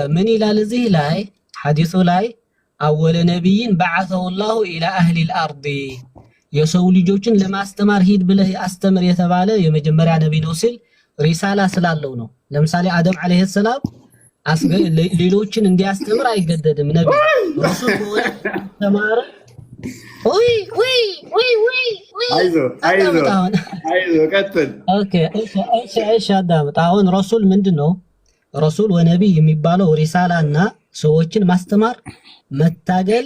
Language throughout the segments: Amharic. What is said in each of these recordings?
من إلى لزه لاي حديث لاي أول نبي بعثه الله إلى أهل الأرض يسول جوجن لما استمر هيد بله استمر يتباله يمجمرع نبي نوصل رسالة سلالونه لمثال آدم عليه السلام ሌሎችን እንዲያስተምር አይገደድም ነብይ ረሱል ሆነ ተማረ አይዞ ቀጥል ኦኬ እሺ አዳምጥ አሁን ረሱል ምንድነው ረሱል ወነብይ የሚባለው ሪሳላና ሰዎችን ማስተማር መታገል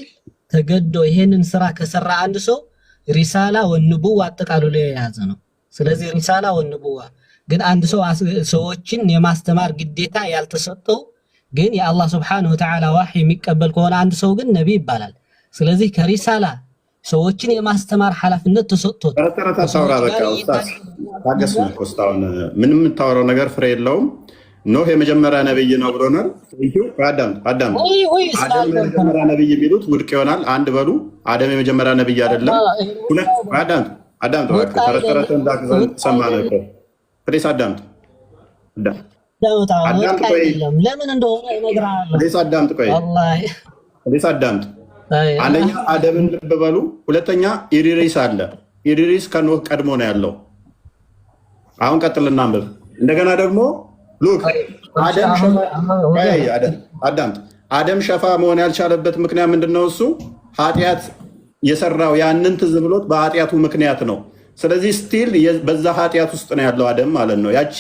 ተገዶ ይሄንን ስራ ከሰራ አንድ ሰው ሪሳላ ወንቡዋ አጠቃልሎ የያዘ ነው ስለዚህ ሪሳላ ወንቡዋ ግን አንድ ሰው ሰዎችን የማስተማር ግዴታ ያልተሰጠው ግን የአላህ Subhanahu Wa Ta'ala ወህይ የሚቀበል ከሆነ አንድ ሰው ግን ነብይ ይባላል ስለዚህ ከሪሳላ ሰዎችን የማስተማር ኃላፊነት ተሰጥቶት ተረታታውራ በቃ ኡስታዝ ታገስና ኮስታውን ምንም ታወራው ነገር ፍሬ የለውም ኖህ የመጀመሪያ ነብይ ነው ብሎናል አዳም አዳም የመጀመሪያ ነብይ ቢሉት ውድቅ ይሆናል አንድ በሉ አዳም የመጀመሪያ ነብይ አይደለም ሁለት አዳም ተረተረተ እንዳክዘን ሰማነ ፕሬስ አዳምጥ ለምን እንደሆነ እነግራለሁ ፕሬስ አዳምጥ ቆይ ወላሂ ፕሬስ አዳምጥ አንደኛ አደምን ልብ በሉ ሁለተኛ ኢሪሪስ አለ ኢሪሪስ ከኖህ ቀድሞ ነው ያለው አሁን ቀጥልና አንብብ እንደገና ደግሞ ሉክ አደም ሸፋ መሆን ያልቻለበት ምክንያት ምንድነው እሱ ኃጢያት የሰራው ያንን ትዝ ብሎት በኃጢያቱ ምክንያት ነው ስለዚህ ስቲል በዛ ኃጢያት ውስጥ ነው ያለው አደም ማለት ነው ያቺ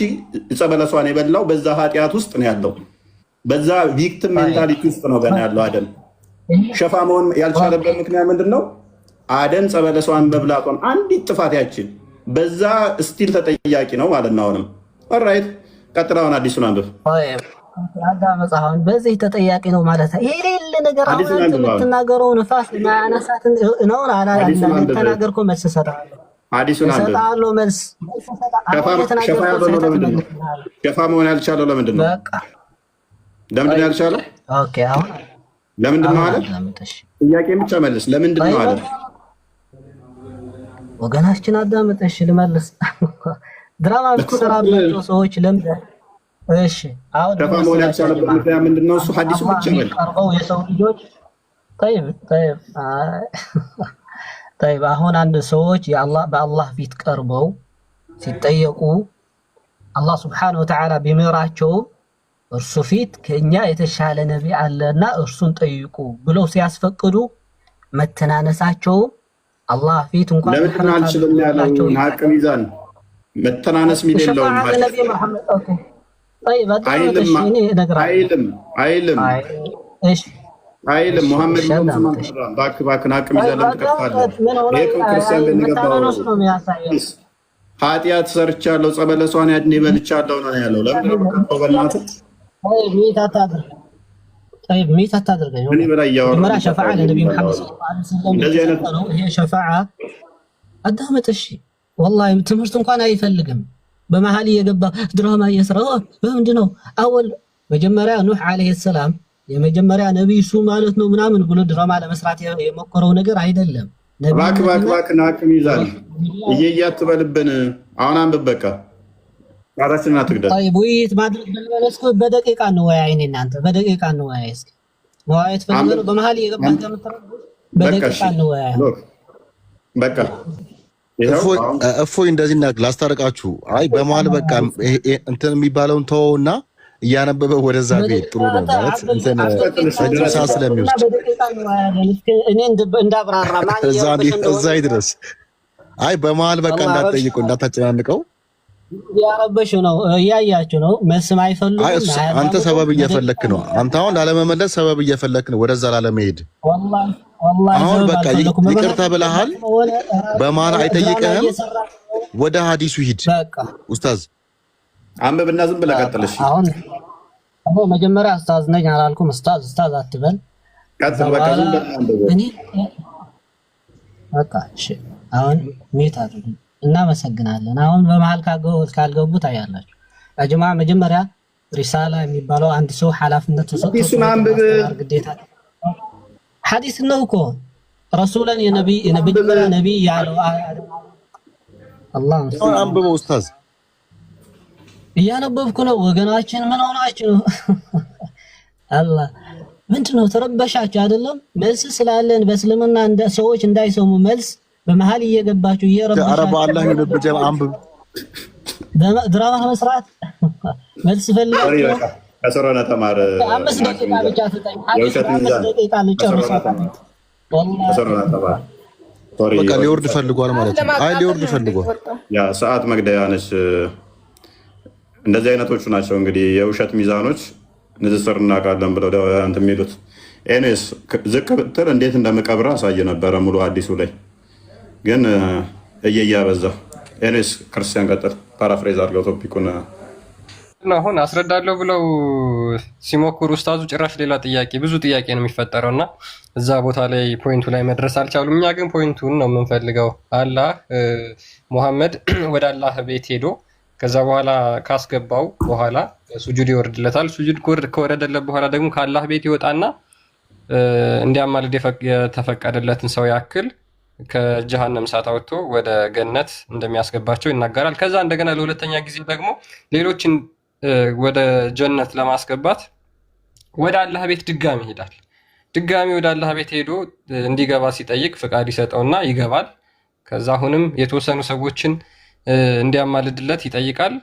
ጸበለሷን የበላው በዛ ኃጢያት ውስጥ ነው ያለው በዛ ቪክቲም ሜንታሊቲ ውስጥ ነው ገና ያለው አደም ሸፋ መሆን ያልቻለበት ምክንያት ምንድነው አደም ጸበለሷን መብላቷን አንዲት ጥፋት ያችን በዛ ስቲል ተጠያቂ ነው ማለት ነው አሁንም ኦልራይት ቀጥላውን አዲሱን አንብብ አዳመጻውን በዚህ ተጠያቂ ነው ማለት ይሄ ሌላ ነገር አሁን የምትናገረው ንፋስ ማናሳት ነው አላላ ተናገርኩ መልስ ሰጣለሁ አዲሱን አንብብ ሰጣለሁ መልስ ሸፋ መሆን ያልቻለው ለምንድን ነው በቃ ለምንድን ነው ያልቻለው ኦኬ አሁን ለምንድን ነው ማለት ጥያቄ ብቻ መልስ ለምንድን ነው ማለት ወገናችን አዳመጠሽ ልመልስ ድራማ ብትሰራባቸው ሰዎች ለምን እሺ አሁን ሸፋ መሆን ያልቻለበት ምክንያት ምንድን ነው እሱ ሐዲሱ ብቻ መልስ የሰው ልጆች طيب አሁን አንድ ሰዎች በአላህ ፊት ቀርበው ሲጠየቁ አላህ Subhanahu Wa Ta'ala ቢመራቸው እርሱ ፊት ከኛ የተሻለ ነብይ አለና እርሱን ጠይቁ ብለው ሲያስፈቅዱ መተናነሳቸው አላህ ፊት እንኳን ለምን አልችልም ያለው አቅም ይዛን መተናነስ ሚደለው ማለት ነብይ መሐመድ ኦኬ طيب አይልም እሺ አይልም መሐመድ ባክን አቅም ይዛለም ተከፋለ ለከም ክርስቲያን ለሚገባው ኃጢያት ሰርቻለሁ ጸበለሷን ያድኔ በልቻለሁ ነው ያለው ለምን ነው በእናቱ طيب ميت አታድርገኝ እኔ በላይ ያወራ መራ ሸፋዓ ለነብይ መሐመድ ሰለላሁ ዐለይሂ ወሰለም እንደዚህ አይነት ነው ይሄ ሸፋዓ አዳመጥሽ والله ትምህርት እንኳን አይፈልግም በመሐል የገባ ድራማ እየሰራ በምንድነው አወል መጀመሪያ ኑህ አለይሂ ሰላም የመጀመሪያ ነብይ ሱ ማለት ነው ምናምን ብሎ ድራማ ለመስራት የሞከረው ነገር አይደለም ነብይ ባክ ናቅም ይዛል እየያትበልብን አሁን አንብብ በቃ አራችንና ትግደል طيب ወይት ማድረግ በለስኩ በደቂቃ ነው ወይ አይኔ እናንተ በደቂቃ ነው ወይ እስኪ ወይት ፈልገው በመሐል የገባ ተመተረው በደቂቃ ነው ወይ በቃ እፎይ እንደዚህ ላስታርቃችሁ አይ በመሐል በቃ እንትን የሚባለውን ተወውና እያነበበ ወደዛ ቤት ጥሩ ነው ማለት እንትን ድረሳ ስለሚወስድ እኔ እንዳብራራ ማን እዛ ይድረስ አይ በመሐል በቃ እንዳትጠይቁ እንዳታጨናንቀው ያረበሽ ነው ያያችሁ ነው መስም አይፈልጉም አንተ ሰበብ እየፈለክ ነው አንተ አሁን ላለመመለስ ሰበብ እየፈለክ ነው ወደዛ ላለመሄድ والله አሁን በቃ ይቅርታ ብለሃል በመሐል አይጠይቅህም ወደ ሐዲሱ ሂድ በቃ ኡስታዝ አንብብና ዝም ብለህ ቀጥልሽ አሁን መጀመሪያ ኡስታዝ ነኝ አላልኩም ኡስታዝ አትበል ቀጥል በቃ ዝም ብለህ አንብብ እኔ በቃ እሺ አሁን ሜት አድርጉ እናመሰግናለን አሁን በመሃል ካልገቡ ታያላችሁ አጅማ መጀመሪያ ሪሳላ የሚባለው አንድ ሰው ኃላፊነት ተሰጥቶ ግዴታ ሐዲስ ነው እኮ ረሱላን የነብይ ያለው አላህ አንብበው ኡስታዝ እያነበብኩ ነው ወገናችን። ምን ሆናችሁ ነው? አላህ ምንድነው ተረበሻችሁ አይደለም? መልስ ስላለን በእስልምና እንደ ሰዎች እንዳይሰሙ መልስ በመሃል እየገባችሁ እየረበሻችሁ። አረባ አላህ ይልብ ጀማ አንብብ ድራማ መስራት መልስ ፈልጋችሁ ከሰሮና ተማር 5 ደቂቃ ብቻ ፍጠኝ። 5 ደቂቃ ልጨርስ። ከሰሮና ተማር በቃ ሊወርድ ፈልጓል ማለት ነው። አይ ሊወርድ ፈልጓል። ያ ሰዓት መግደያ ነች። እንደዚህ አይነቶቹ ናቸው እንግዲህ የውሸት ሚዛኖች ንዝስር እናውቃለን ብለው እንትን የሚሉት። ኤኔስ ዝቅ ብትል እንዴት እንደምቀብረ አሳየ ነበረ ሙሉ አዲሱ ላይ ግን እየያበዛ። ኤኔስ ክርስቲያን ቀጥል፣ ፓራፍሬዝ አድርገው ቶፒኩን አሁን አስረዳለሁ ብለው ሲሞክሩ ኡስታዙ ጭራሽ ሌላ ጥያቄ ብዙ ጥያቄ ነው የሚፈጠረው እና እዛ ቦታ ላይ ፖይንቱ ላይ መድረስ አልቻሉም። እኛ ግን ፖይንቱን ነው የምንፈልገው። አላህ ሙሐመድ ወደ አላህ ቤት ሄዶ ከዛ በኋላ ካስገባው በኋላ ሱጁድ ይወርድለታል። ሱጁድ ከወረደለት በኋላ ደግሞ ከአላህ ቤት ይወጣና እንዲያማልድ የተፈቀደለትን ሰው ያክል ከጀሃነም እሳት አውጥቶ ወደ ገነት እንደሚያስገባቸው ይናገራል። ከዛ እንደገና ለሁለተኛ ጊዜ ደግሞ ሌሎችን ወደ ጀነት ለማስገባት ወደ አላህ ቤት ድጋሚ ይሄዳል። ድጋሚ ወደ አላህ ቤት ሄዶ እንዲገባ ሲጠይቅ ፍቃድ ይሰጠውና ይገባል። ከዛ አሁንም የተወሰኑ ሰዎችን እንዲያማልድለት ይጠይቃል።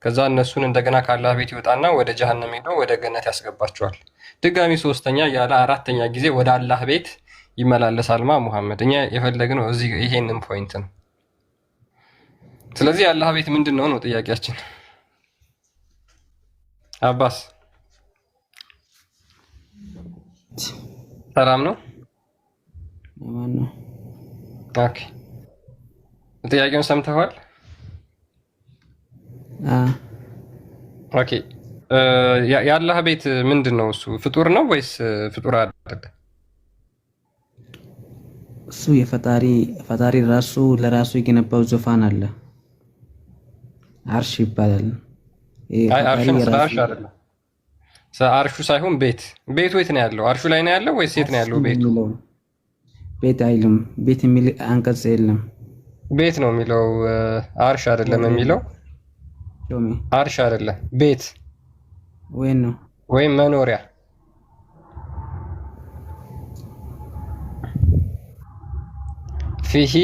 ከዛ እነሱን እንደገና ከአላህ ቤት ይወጣና ወደ ጀሃነም ሄዶ ወደ ገነት ያስገባቸዋል። ድጋሚ ሶስተኛ ያለ አራተኛ ጊዜ ወደ አላህ ቤት ይመላለሳል ሙሐመድ። እኛ የፈለግነው እዚህ ይሄንን ፖይንት ነው። ስለዚህ የአላህ ቤት ምንድን ነው ጥያቄያችን። አባስ ሰላም ነው? ኦኬ ጥያቄውን ሰምተዋል? ኦኬ የአላህ ቤት ምንድን ነው? እሱ ፍጡር ነው ወይስ ፍጡር አይደለም? እሱ ፈጣሪ ራሱ ለራሱ የገነባው ዙፋን አለ፣ አርሽ ይባላል። አርሽ አይደለም፣ አርሹ ሳይሆን ቤቱ የት ነው ያለው? አርሹ ላይ ነው ያለው ወይስ የት ነው ያለው? ቤት አይልም። ቤት የሚል አንቀጽ የለም። ቤት ነው የሚለው፣ አርሽ አይደለም የሚለው። አርሽ አይደለም፣ ቤት ወይም መኖሪያ። ፊሂ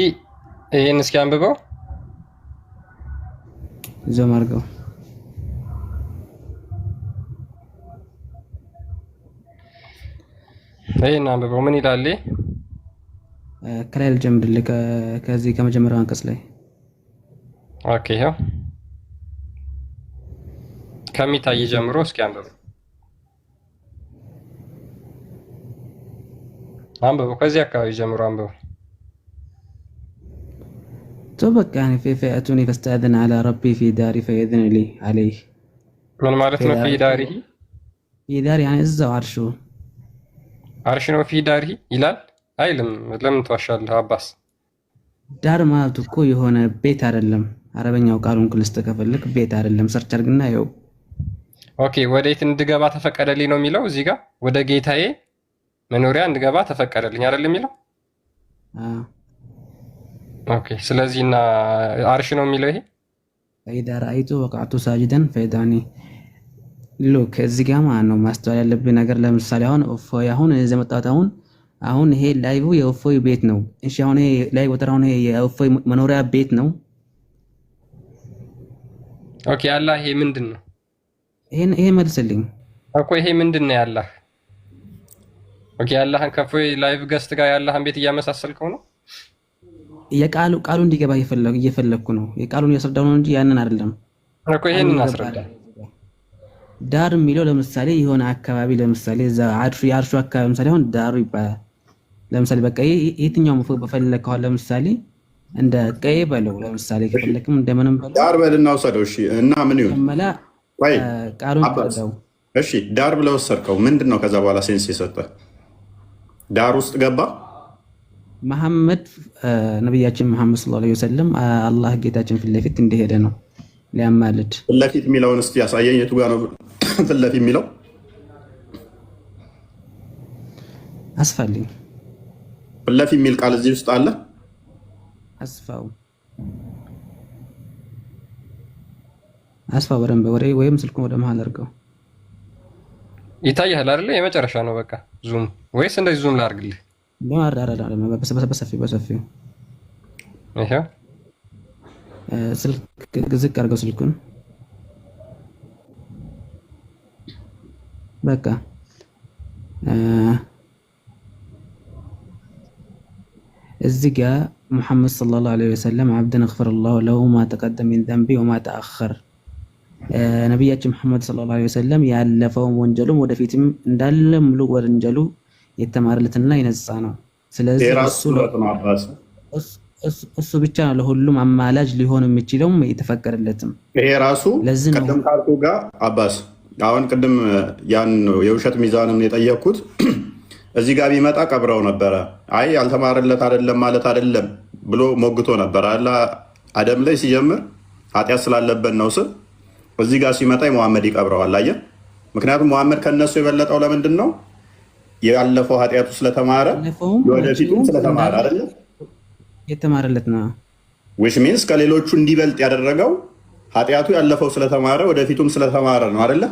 ይህን እስኪ አንብበው ዞም አድርገው። ይህን አንብበው ምን ይላል? ከላይ ልጀምርልህ፣ ከዚህ ከመጀመሪያው አንቀጽ ላይ። ኦኬ ይኸው ከሚታይ ጀምሮ እስኪ አንብበው ከዚህ አካባቢ ጀምሮ አንብበው። በቃ ፈአቱኒ ፈስተአذن على ربي في داري فيأذن لي عليه። ምን ማለት ነው? في داري يعني እዛው አርሽ ነው። في داري ይላል አይልም? ለምን ተዋሻለህ አባስ? ዳር ማለት እኮ የሆነ ቤት አይደለም። አረበኛው ቃሉን ክልስተ ከፈልክ ቤት አይደለም። ሰርች አድርግና ይኸው። ኦኬ ወዴት እንድገባ ተፈቀደልኝ ነው የሚለው እዚህ ጋር። ወደ ጌታዬ መኖሪያ እንድገባ ተፈቀደልኝ አይደል የሚለው? ኦኬ ስለዚህና አርሽ ነው የሚለው ይሄ። ፈኢዛ ረአይቱ ወቀዕቱ ሳጅደን ፈኢዛኒ ሉክ እዚህ ጋር ማለት ነው ማስተዋል ያለብህ ነገር። ለምሳሌ አሁን እዚህ መጣሁት አሁን ይሄ ላይቭ የእፎይ ቤት ነው። እሺ አሁን ይሄ ላይ ወተራውን ይሄ የእፎይ መኖሪያ ቤት ነው። ኦኬ አላህ ይሄ ምንድን ነው? ይሄ መልስልኝ እኮ ይሄ ምንድን ነው ያላህ? ኦኬ አላህን ከእፎይ ላይቭ ገስት ጋር ያላህን ቤት እያመሳሰልከው ነው። ቃሉ እንዲገባ እየፈለግኩ ነው። የቃሉን እያስረዳው ነው እንጂ ያንን አይደለም እኮ። ይሄንን አስረዳ። ዳር የሚለው ለምሳሌ የሆነ አካባቢ ለምሳሌ እዛ የአርሹ አካባቢ ለምሳሌ አሁን ዳሩ ይባላል። ለምሳሌ በቃ የትኛው በፈለግከው ለምሳሌ እንደ ቀይ በለው ለምሳሌ ከፈለክም እንደምንም በለው ዳር በልና ውሰደው። እሺ እና ምን ይሁን ቃሉን ተረዳው። እሺ ዳር ብለው ወሰድከው ምንድን ነው? ከዛ በኋላ ሴንስ የሰጠ ዳር ውስጥ ገባ መሐመድ ነብያችን መሐመድ ሰለላሁ ዐለይሂ ወሰለም አላህ ጌታችን ፊት ለፊት እንደሄደ ነው ሊያማልድ። ፊት ለፊት የሚለውን እስቲ ያሳየኝ። የቱ ጋር ነው ፊት ለፊት የሚለው? አስፋልኝ ፊት ለፊት የሚል ቃል እዚህ ውስጥ አለ? አስፋው አስፋ በደንብ ወይም ስልኩን ወደ መሀል አድርገው። ይታያል አይደለ? የመጨረሻ ነው በቃ ዙም ወይስ እንደዚህ ዙም ላድርግልህ? በሰፊው ይሄ ስልክ ዝቅ አድርገው ስልኩን። በቃ እዚህ ጋር ሙሐመድ ሰለላሁ ዐለይሂ ወሰለም አብደን ገፈረላሁ ለሁ ማ ተቀደመ ሚን ዘንቢ ወማ ተአኸር። ነቢያችን ሙሐመድ ሰለላሁ ዐለይሂ ወሰለም ያለፈውን ወንጀሉም ወደፊትም እንዳለ ሙሉ ወንጀሉ የተማረለትና የነጻ ነው። ስለዚህ እሱ ብቻ ነው ለሁሉም አማላጅ ሊሆን የሚችለውም የተፈቀደለትም። ይሄ ራሱ ቅድም ካልኩ ጋር አባስ አሁን ቅድም ያን የውሸት ሚዛንን የጠየቅኩት እዚህ ጋር ቢመጣ ቀብረው ነበረ። አይ ያልተማረለት አይደለም ማለት አይደለም ብሎ ሞግቶ ነበር አላ አደም ላይ ሲጀምር ኃጢአት ስላለበት ነው ስል እዚህ ጋር ሲመጣ ሙሐመድ ይቀብረዋል። አየህ፣ ምክንያቱም ሙሐመድ ከነሱ የበለጠው ለምንድን ነው? ያለፈው ኃጢአቱ ስለተማረ ወደፊቱም ስለተማረ አይደለም የተማረለት ነው። which means ከሌሎቹ እንዲበልጥ ያደረገው ኃጢአቱ ያለፈው ስለተማረ ወደፊቱም ስለተማረ ነው አይደለ?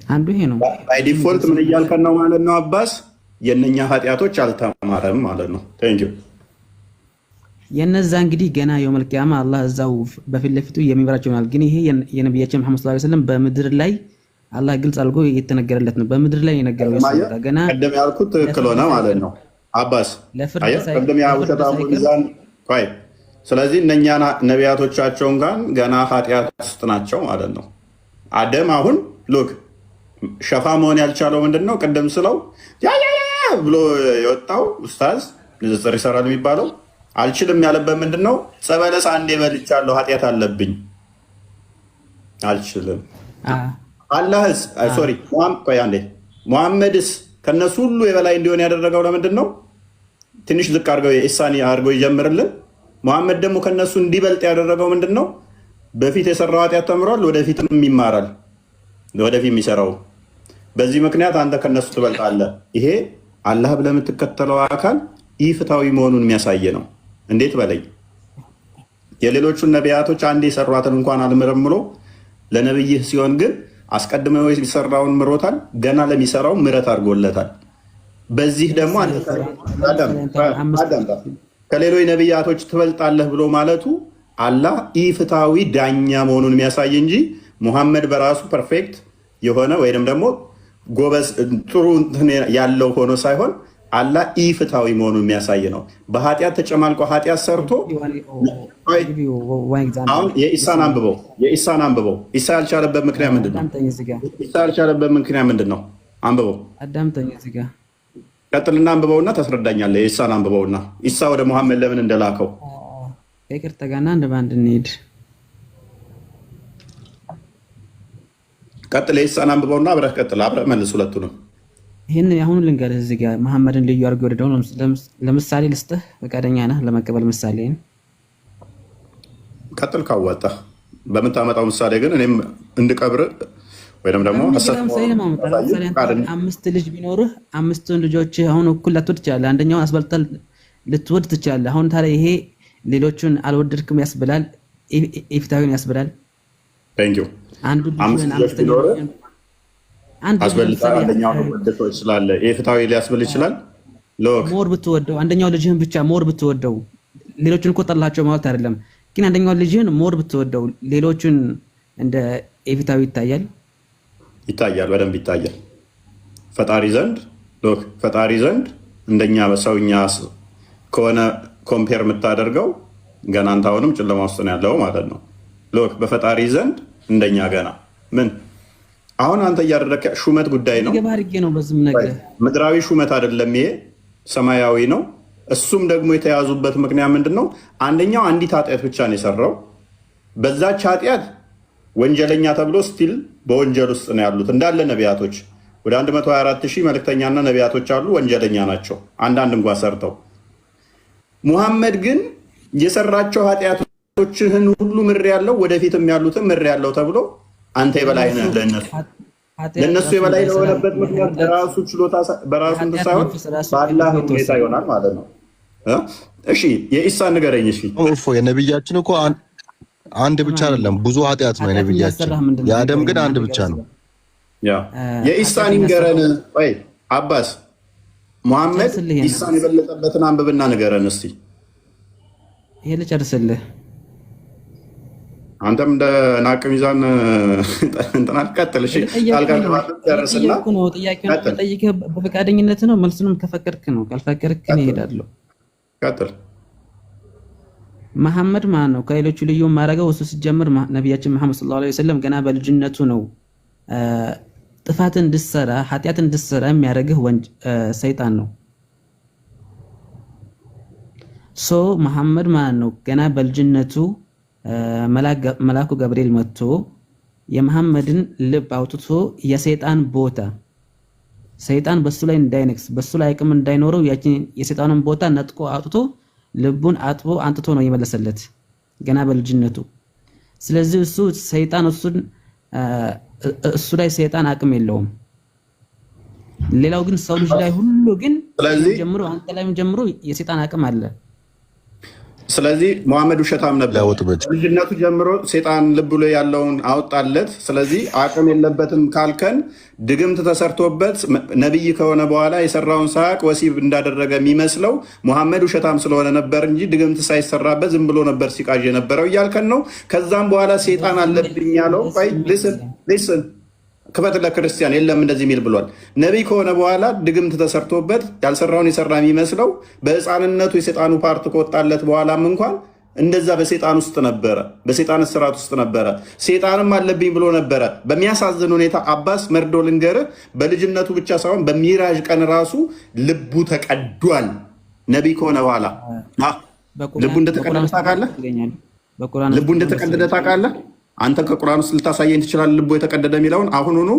አንዱ ይሄ ነው። ባይ ዲፎልት ምን እያልከን ነው ማለት ነው አባስ? የነኛ ኃጢአቶች አልተማረም ማለት ነው። ቴንክ ዩ። የነዛ እንግዲህ ገና የውመል ቂያማ አላህ እዛው በፊት ለፊቱ የሚበራቸው ይሆናል። ግን ይሄ የነብያችን መሐመድ ሰለላሁ ዐለይሂ ወሰለም በምድር ላይ አላህ ግልጽ አድርጎ የተነገረለት ነው። በምድር ላይ የነገረው ይሰጣ ገና ቀደም ያልኩት ትክክል ሆነ ማለት ነው አባስ። ቀደም ያውተታ ሙዛን ቆይ። ስለዚህ እነኛ ነቢያቶቻቸውን ጋር ገና ኃጢአት ውስጥ ናቸው ማለት ነው። አደም አሁን ሉክ ሸፋ መሆን ያልቻለው ምንድነው? ቅድም ስለው ያ ብሎ የወጣው ኡስታዝ ንጽጽር ይሰራል የሚባለው አልችልም ያለበት ምንድነው? ጸበለስ አንዴ በልቻለሁ ኃጢአት አለብኝ አልችልም። አላህስ ሶሪ ሙሐመድስ ከነሱ ሁሉ የበላይ እንዲሆን ያደረገው ለምንድን ነው? ትንሽ ዝቅ አድርገው የኢሳኒ አድርገው ይጀምርልን። ሙሐመድ ደግሞ ከነሱ እንዲበልጥ ያደረገው ምንድን ነው? በፊት የሰራው ኃጢአት ተምሯል፣ ወደፊትም ይማራል፣ ወደፊት የሚሰራው። በዚህ ምክንያት አንተ ከነሱ ትበልጣለህ። ይሄ አላህ ብለህ የምትከተለው አካል ኢፍትሃዊ መሆኑን የሚያሳይ ነው። እንዴት በለኝ። የሌሎቹን ነቢያቶች አንድ የሰሯትን እንኳን አልምርም ብሎ ለነብይህ ሲሆን ግን አስቀድመው የሰራውን ምሮታል፣ ገና ለሚሰራው ምረት አድርጎለታል። በዚህ ደግሞ ከሌሎች ነቢያቶች ትበልጣለህ ብሎ ማለቱ አላህ ኢፍትሃዊ ዳኛ መሆኑን የሚያሳይ እንጂ ሙሐመድ በራሱ ፐርፌክት የሆነ ወይንም ደግሞ ጎበዝ ጥሩ ያለው ሆኖ ሳይሆን አላህ ኢፍትሃዊ መሆኑን የሚያሳይ ነው። በኃጢአት ተጨማልቆ ኃጢአት ሰርቶ አሁን የኢሳን አንብበው። ኢሳ ያልቻለበት ምክንያት ምንድን ነው? ኢሳ ያልቻለበት ምክንያት ምንድን ነው? አንብበው። ቀጥልና አንብበውና ታስረዳኛለህ። የኢሳን አንብበውና ኢሳ ወደ ሙሐመድ ለምን እንደላከው ይቅርታ ጋና አንድ ባንድ እንሂድ። ቀጥል። የኢሳን አንብበውና አብረህ ቀጥል። አብረህ መልስ ሁለቱንም። ይህን አሁን ልንገርህ። እዚህ ጋር መሐመድን ልዩ አድርገው ወደደው። ለምሳሌ ልስጥህ፣ ፈቃደኛ ነህ ለመቀበል ምሳሌ? ቀጥል ካዋጣ በምታመጣው ምሳሌ ግን እኔም እንድቀብር ወይም ደግሞ አምስት ልጅ ቢኖርህ አምስቱን ልጆች አሁን እኩል ላትወድ ትችላለህ። አንደኛውን አስበልጠህ ልትወድ ትችላለህ። አሁን ታዲያ ይሄ ሌሎቹን አልወደድክም ያስብላል፣ ኢፍትሃዊን ያስብላል። አንዱ ፍትሃዊ ሊያስብል ይችላል። ሞር ብትወደው አንደኛው ልጅህን ብቻ ሞር ብትወደው፣ ሌሎቹን እኮ ጠላቸው ማለት አይደለም። ግን አንደኛው ልጅህን ሞር ብትወደው ሌሎቹን እንደ ኢፍትሃዊ ይታያል፣ በደንብ ይታያል። ፈጣሪ ዘንድ እንደኛ በሰውኛ ከሆነ ኮምፔር የምታደርገው ገና አንተ አሁንም ጨለማ ውስጥ ነው ያለው ማለት ነው። በፈጣሪ ዘንድ እንደኛ ገና ምን አሁን አንተ እያደረክ ሹመት ጉዳይ ነው። ምድራዊ ሹመት አይደለም ይሄ ሰማያዊ ነው። እሱም ደግሞ የተያዙበት ምክንያት ምንድን ነው? አንደኛው አንዲት ኃጢአት ብቻ ነው የሰራው። በዛች ኃጢአት ወንጀለኛ ተብሎ ስቲል በወንጀል ውስጥ ነው ያሉት እንዳለ ነቢያቶች። ወደ 124,000 መልእክተኛና ነቢያቶች አሉ፣ ወንጀለኛ ናቸው አንዳንድ እንኳ ሰርተው። ሙሐመድ ግን የሰራቸው ኃጢአቶችህን ሁሉ ምር ያለው ወደፊትም ያሉትን ምር ያለው ተብሎ አንተ የበላይ ነህ ለእነሱ የበላይ ለሆነበት ምክንያት በራሱ ችሎታ በራሱ ሳይሆን በአላህ ሁኔታ ይሆናል ማለት ነው። እሺ የኢሳን ንገረኝ። እሺ የነቢያችን እኮ አንድ ብቻ አይደለም ብዙ ኃጢአት ነው ነብያችን። የአደም ግን አንድ ብቻ ነው። ያ የኢሳን ይንገረን። ወይ አባስ ሙሐመድ ኢሳን የበለጠበትን አንብብና ንገረን እስቲ። ይሄ ልጨርስልህ። አንተም እንደ ናቅ ሚዛን እንትና ቀጥል። እሺ ጨርስና ነው ጥያቄውን ጠይቀህ በፈቃደኝነት ነው መልሱንም ከፈቀድክ ነው፣ ካልፈቀድክ ነው እሄዳለሁ። ቀጥል። መሐመድ ማን ነው ከሌሎቹ ልዩ ማረገው? እሱ ሲጀምር ነብያችን መሐመድ ሰለላሁ ዐለይሂ ወሰለም ገና በልጅነቱ ነው ጥፋትን እንድትሰራ ኃጢአትን እንድትሰራ የሚያደርግህ ሰይጣን ነው። መሐመድ ማን ነው ገና በልጅነቱ መላኩ ገብርኤል መጥቶ የመሐመድን ልብ አውጥቶ የሰይጣን ቦታ ሰይጣን በሱ ላይ እንዳይነክስ በሱ ላይ አቅም እንዳይኖረው ያቺን የሰይጣንን ቦታ ነጥቆ አውጥቶ ልቡን አጥቦ አንጥቶ ነው የመለሰለት ገና በልጅነቱ። ስለዚህ እሱ ሰይጣን እሱ ላይ ሰይጣን አቅም የለውም። ሌላው ግን ሰው ልጅ ላይ ሁሉ ግን ጀምሮ አንተ ላይም ጀምሮ የሰይጣን አቅም አለ። ስለዚህ ሙሐመድ ውሸታም ነበር። ልጅነቱ ጀምሮ ሰይጣን ልብ ላይ ያለውን አወጣለት። ስለዚህ አቅም የለበትም ካልከን ድግምት ተሰርቶበት ነብይ ከሆነ በኋላ የሰራውን ሳያቅ ወሲብ እንዳደረገ የሚመስለው ሙሐመድ ውሸታም ስለሆነ ነበር እንጂ ድግምት ሳይሰራበት ዝም ብሎ ነበር ሲቃዥ የነበረው እያልከን ነው። ከዛም በኋላ ሰይጣን አለብኝ ያለው ሊስን ክፈት ለክርስቲያን የለም እንደዚህ የሚል ብሏል። ነቢይ ከሆነ በኋላ ድግምት ተሰርቶበት ያልሰራውን የሰራ የሚመስለው በሕፃንነቱ የሰይጣኑ ፓርት ከወጣለት በኋላም እንኳን እንደዛ በሰይጣን ውስጥ ነበረ፣ በሰይጣን እስራት ውስጥ ነበረ። ሰይጣንም አለብኝ ብሎ ነበረ። በሚያሳዝን ሁኔታ አባስ መርዶ ልንገርህ፣ በልጅነቱ ብቻ ሳይሆን በሚራዥ ቀን ራሱ ልቡ ተቀዷል። ነቢይ ከሆነ በኋላ ልቡ እንደተቀደደ ታውቃለህ? ልቡ እንደተቀደደ ታውቃለህ? አንተ ከቁርአን ውስጥ ልታሳየኝ ትችላለህ? ልቡ የተቀደደ የሚለውን አሁኑኑ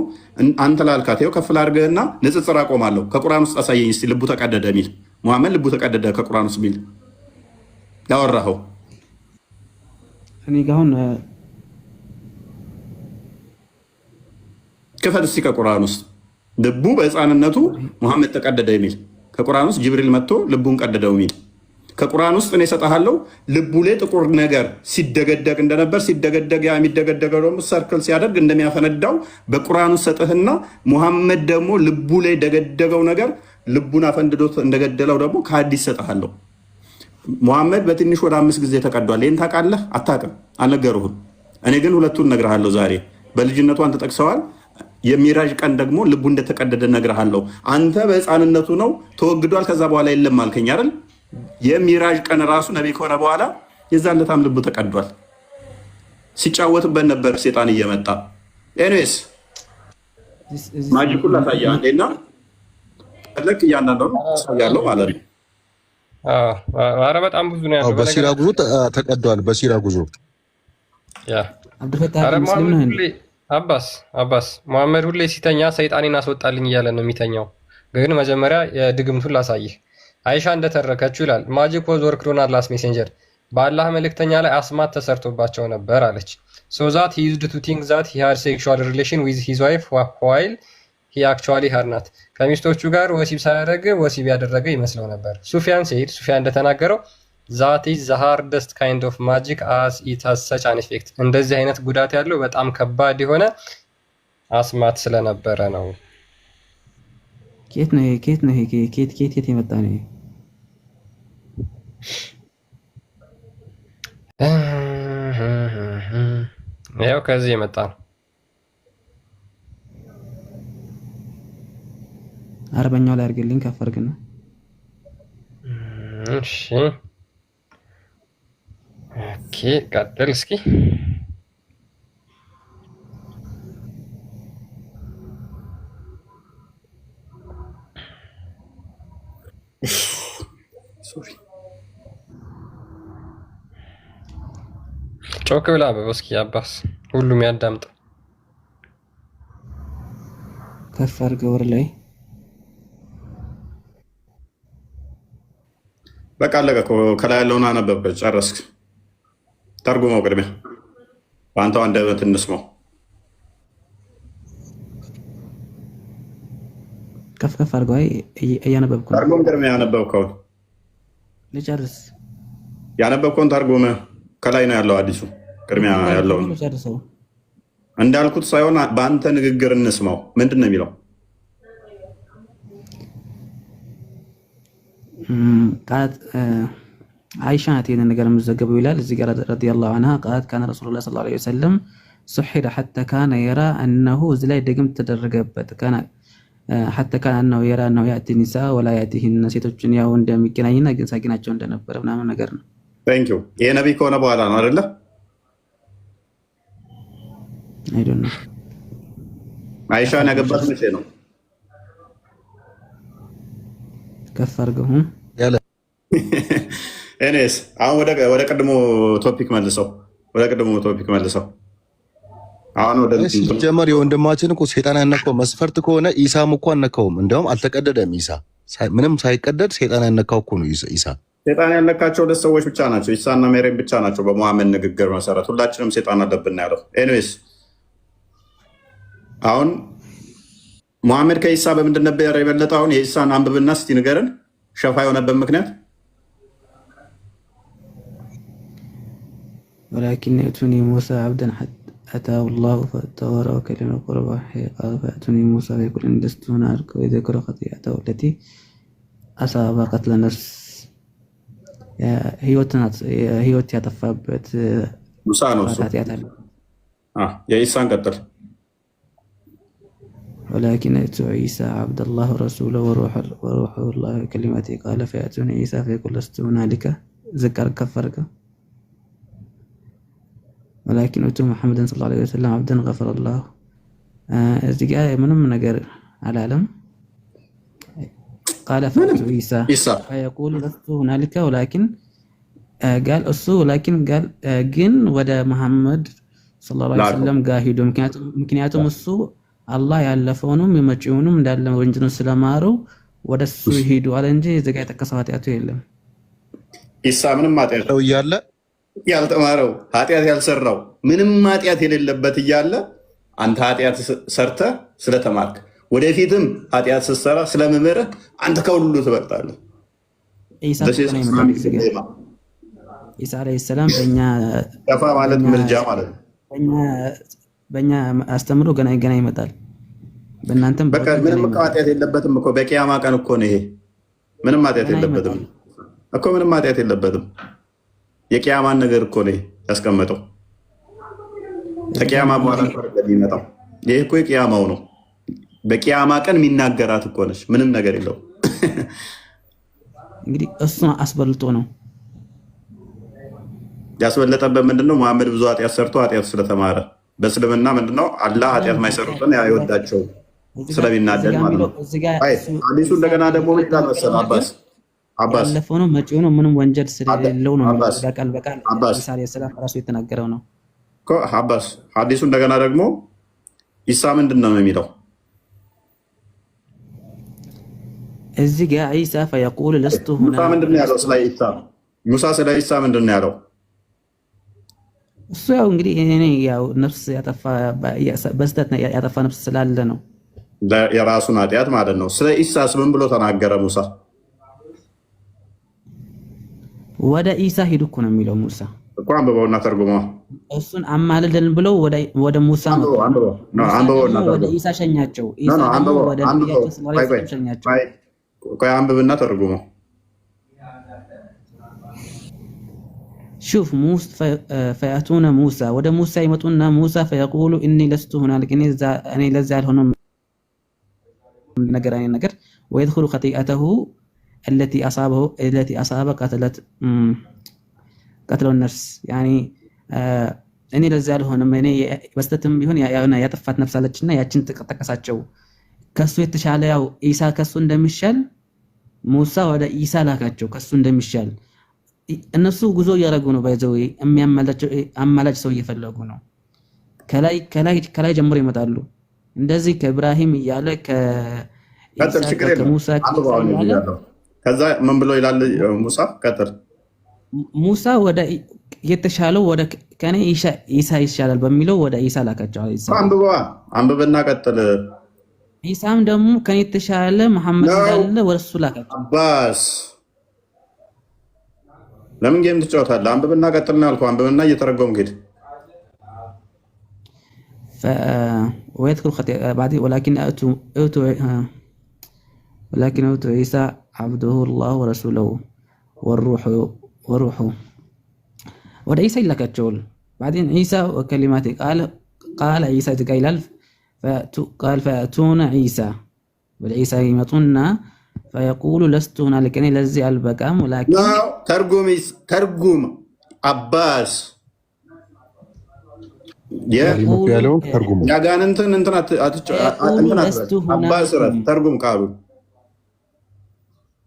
አንተ ላልካት ይኸው ከፍ ላድርግህና ንጽጽር አቆማለሁ። ከቁርአን ውስጥ አሳየኝ እስኪ ልቡ ተቀደደ የሚል ሙሐመድ ልቡ ተቀደደ ከቁርአን ውስጥ የሚል ያወራኸው እኔ ጋር አሁን ክፈል እስኪ ከቁርአን ውስጥ ልቡ በሕፃንነቱ ሙሐመድ ተቀደደ የሚል ከቁርአን ውስጥ ጅብሪል መጥቶ ልቡን ቀደደው የሚል ከቁርአን ውስጥ እኔ እሰጥሃለሁ። ልቡ ላይ ጥቁር ነገር ሲደገደግ እንደነበር ሲደገደግ ያ የሚደገደገው ደግሞ ሰርክል ሲያደርግ እንደሚያፈነዳው በቁርአን ውስጥ ሰጥህና ሙሐመድ ደግሞ ልቡ ላይ ደገደገው ነገር ልቡን አፈንድዶት እንደገደለው ደግሞ ከሐዲስ ሰጥሃለሁ። ሙሐመድ በትንሹ ወደ 5 ጊዜ ተቀዷል። ይህን ታውቃለህ? አታውቅም? አልነገሩህም። እኔ ግን ሁለቱን እነግርሃለሁ ዛሬ። በልጅነቱ አንተ ጠቅሰዋል። የሚራዥ ቀን ደግሞ ልቡ እንደተቀደደ እነግርሃለሁ። አንተ በሕፃንነቱ ነው ተወግዷል፣ ከዛ በኋላ የለም አልከኝ አይደል? የሚራዥ ቀን ራሱ ነቢይ ከሆነ በኋላ የዛን ዕለታም ልቡ ተቀዷል። ሲጫወትበት ነበር ሴጣን እየመጣ። ኤኒዌይስ ማጂኩን ላሳየህ አንዴና ልክ እያንዳንዱ ያለው ማለት ነው። ኧረ በጣም ብዙ ነው ያለው። በሲራ ጉዞ ተቀዷል። በሲራ ጉዞ አባስ ሙሐመድ ሁሌ ሲተኛ ሰይጣኔን አስወጣልኝ እያለ ነው የሚተኛው። ግን መጀመሪያ የድግምቱን ላሳይህ። አይሻ እንደተረከችው ይላል ማጂክ ወዝ ወርክድ ኦን አላህስ ሜሴንጀር በአላህ መልእክተኛ ላይ አስማት ተሰርቶባቸው ነበር አለች። ሶ ዛት ሂ ዩዝድ ቱ ቲንክ ዛት ሂ ሃድ ሴክሹዋል ሪሌሽን ዊዝ ሂዝ ዋይፍ ዋይል ሂ አክቹዋሊ ሃድ ናት። ከሚስቶቹ ጋር ወሲብ ሳያደርግ ወሲብ ያደረገ ይመስለው ነበር። ሱፊያን እንደተናገረው ዛት ኢዝ ዘ ሃርደስት ካይንድ ኦፍ ማጂክ አስ ኢት ሃዝ ሰች አን ኢፌክት። እንደዚህ አይነት ጉዳት ያለው በጣም ከባድ የሆነ አስማት ስለነበረ ነው። ኬት የመጣ ነው? ያው ከዚህ የመጣ ነው። አረበኛው ላይ አድርግልኝ ከፍ አድርግና። እሺ ኦኬ፣ ቀጥል እስኪ። ጮክ ብላ በስኪ አባስ ሁሉም ያዳምጥ። ከፍ አድርገው ወር ላይ በቃ አለቀ እኮ። ከላይ ያለውን አነበብከው ጨረስክ። ተርጉመው ቅድሚያ በአንተው አንደበት እንስማው። ከፍ አድርገው። እያነበብኩ ነው። ተርጉም ቅድሚያ ያነበብከውን ልጨርስ። ያነበብከውን ተርጉመ ከላይ ነው ያለው አዲሱ ቅድሚያ ያለው እንዳልኩት ሳይሆን በአንተ ንግግር እንስማው። ምንድን ነው የሚለው? ቃላት አይሻ ናት ይሄንን ነገር የምትዘገበው ይላል እዚህ ጋር ረዲየላሁ ዐንሃ ቃላት ካነ ረሱሉላህ ሰለላሁ ዐለይሂ ወሰለም ሱሒረ ሐታ ካነ የራ እነሁ እዚህ ላይ ደግም ተደረገበት ካነ ሐታ ካነ እነሁ የራ እነሁ ያእቲ ኒሳ ወላ ያእቲሂነ ሴቶችን ያው እንደሚገናኝና ግን ሳቂናቸው እንደነበረ ምናምን ነገር ነው። ታንክ ዩ። ይሄ ነብይ ከሆነ በኋላ ነው አይደለ? አይ ዶንት ኖ አይሻን ያገባት መቼ ነው? ከፍ አድርገው እኔስ አሁን ወደ ቀድሞ ቶፒክ መልሰው አሁን ወደ ጀመር የወንድማችን እኮ ሰይጣን ያነካው መስፈርት ከሆነ ኢሳም እኮ አነካውም። እንደውም አልተቀደደም። ኢሳ ምንም ሳይቀደድ ሰይጣን ያነካው እኮ ነው። ኢሳ ሰይጣን ያነካቸው ሁለት ሰዎች ብቻ ናቸው፣ ኢሳና መርየም ብቻ ናቸው። በመሐመድ ንግግር መሰረት ሁላችንም ሰይጣን አለብን ያለው። ኤኒዌይስ አሁን መሐመድ ከኢሳ በምንድን ነበር የበለጠ? አሁን የኢሳን አንብብና እስቲ ንገረን፣ ሸፋ የሆነበት ምክንያት። ወላኪን የእቱኒ ሙሳ አብደን أتاه الله فاتورى كلمة قربة قال فأتوني موسى فيقول إن لست هنالك ويذكر خطيئته التي أصاب قتل نفس ህይወት ያጠፋበት ሙሳ ነው እሱ። የኢሳን ቀጥል። ولكن عيسى عبد الله ورسوله وروح الله كلمته قال فيأتوني عيسى فيقول لست هنالك ذكر كفرك ولكن أتوا محمدا صلى الله عليه وسلم عبدا غفر الله እዚህ ጋር ምንም ነገር አላለም። قال فأتوا عيسى فيقول لست هنالك ولكن قال እሱ ولكن قال ግን ወደ መሐመድ صلى الله عليه وسلم ጋር ሄዱ። ምክንያቱም እሱ አላህ ያለፈውንም የመጪውንም እንዳለ ወንጀሉን ስለማረው ወደሱ ሄዱ አለ እንጂ እዚህ ጋር የተከሰው ኃጢአቱ የለም። ኢሳ ምንም ኃጢአት እያለ ያልተማረው ኃጢአት ያልሰራው ምንም ኃጢአት የሌለበት እያለ አንተ ኃጢአት ሰርተ ስለተማርክ ወደፊትም ኃጢአት ስትሰራ ስለመመረህ አንተ ከሁሉ ትበልጣለህ። ኢሳ አለይሂ ሰላም በእኛ ማለት ምርጃ ማለት ነው። በእኛ አስተምሮ ገና ይመጣል። በእናንተም በቃ ምንም ኃጢአት የለበትም እኮ በቂያማ ቀን እኮ ነው ይሄ። ምንም ኃጢአት የለበትም እኮ ምንም ኃጢአት የለበትም። የቂያማን ነገር እኮ ነው ያስቀመጠው። ከቂያማ በኋላ የሚመጣው ይሄ እኮ የቂያማው ነው። በቂያማ ቀን የሚናገራት እኮ ነች። ምንም ነገር የለው። እንግዲህ እሱን አስበልጦ ነው ያስበለጠበት። ምንድነው? መሐመድ ብዙ ኃጢአት ሰርቶ ኃጢአት ስለተማረ በእስልምና ምንድነው አላህ ኃጢአት ማይሰሩትን አይወዳቸው ስለሚናደድ ማለት ነው። ሐዲሱ እንደገና ደግሞ ምን ይላል መሰለህ? አባስ ያለፈው ነው መጪው ነው ምንም ወንጀል ስለሌለው ነው በቃል ኢሳ አለይሂ ሰላም ራሱ የተናገረው ነው እኮ። አባስ ሐዲሱ እንደገና ደግሞ ኢሳ ምንድነው የሚለው? እዚህ ጋር ኢሳ فيقول لست هنا ምንድነው ያለው ስለ ኢሳ? ሙሳ ስለ ኢሳ ምንድነው ያለው? እሱ ያው እንግዲህ እኔ ያው ነፍስ ያጠፋ በስተት ያጠፋ ነፍስ ስላለ ነው የራሱን ኃጢአት ማለት ነው። ስለ ኢሳስ ምን ብሎ ተናገረ ሙሳ? ወደ ኢሳ ሂዱ እኮ ነው የሚለው ሙሳ እኮ። አንብበውና ተርጉመው። እሱን አማልደን ብለው ወደ ሙሳ ነው አንብበውና ወደ ኢሳ ሸኛቸው። ኢሳ ወደ ነብያቸው ሰለላሁ ዐለይሂ ወሰለም ሸኛቸው። ቆይ አንብብና ተርጉመው። شوف موسى فيأتون موسى وده موسى يمتون موسى فيقول إني لست هنالك إني لزال هنا نجر ويدخل خطيئته التي أصاب قتل النفس يعني إني لزال هنا إني بستتم بهون يا يطفت نفس على الجنة يا جنت تكساتشو كسو يتشال ياو إيسا كسو እንደሚሻል موسى وده إيسا ላካቸው كسو እንደሚሻል እነሱ ጉዞ እያደረጉ ነው። ባይዘው አማላጭ ሰው እየፈለጉ ነው። ከላይ ጀምሮ ይመጣሉ። እንደዚህ ከኢብራሂም እያለ ከሙሳ ከዛ ምን ብሎ ይላል ሙሳ? ቀጥል። ሙሳ ወደ የተሻለው ወደ ከኔ ኢሳ ይሻላል በሚለው ወደ ኢሳ ላካቸው። አንብበና ቀጥል። ኢሳም ደግሞ ከኔ የተሻለ መሐመድ እንዳለ ወደሱ ላካቸው። አባስ ለምን ጌም ትጫወታለህ? አንብብና ቀጥልና አልኩህ። አንብብና እየተረጎምክ ሂድ። ويذكر خطيئة بعد ولكن أوتوا عيسى عبده الله ورسوله والروح ወደ ዒሳ ይላካቸዋል። بعدين عيسى وكلماته قال عيسى تقايل قال فأتون عيسى ወደ ዒሳ ይመጡና فيقول لست هنالك እኔ ለዚህ አልበቃም ولكن ተርጉም አባስ ያለውን ተርጉሙ ያጋንንትን እንትና አባስ ተርጉም ቃሉ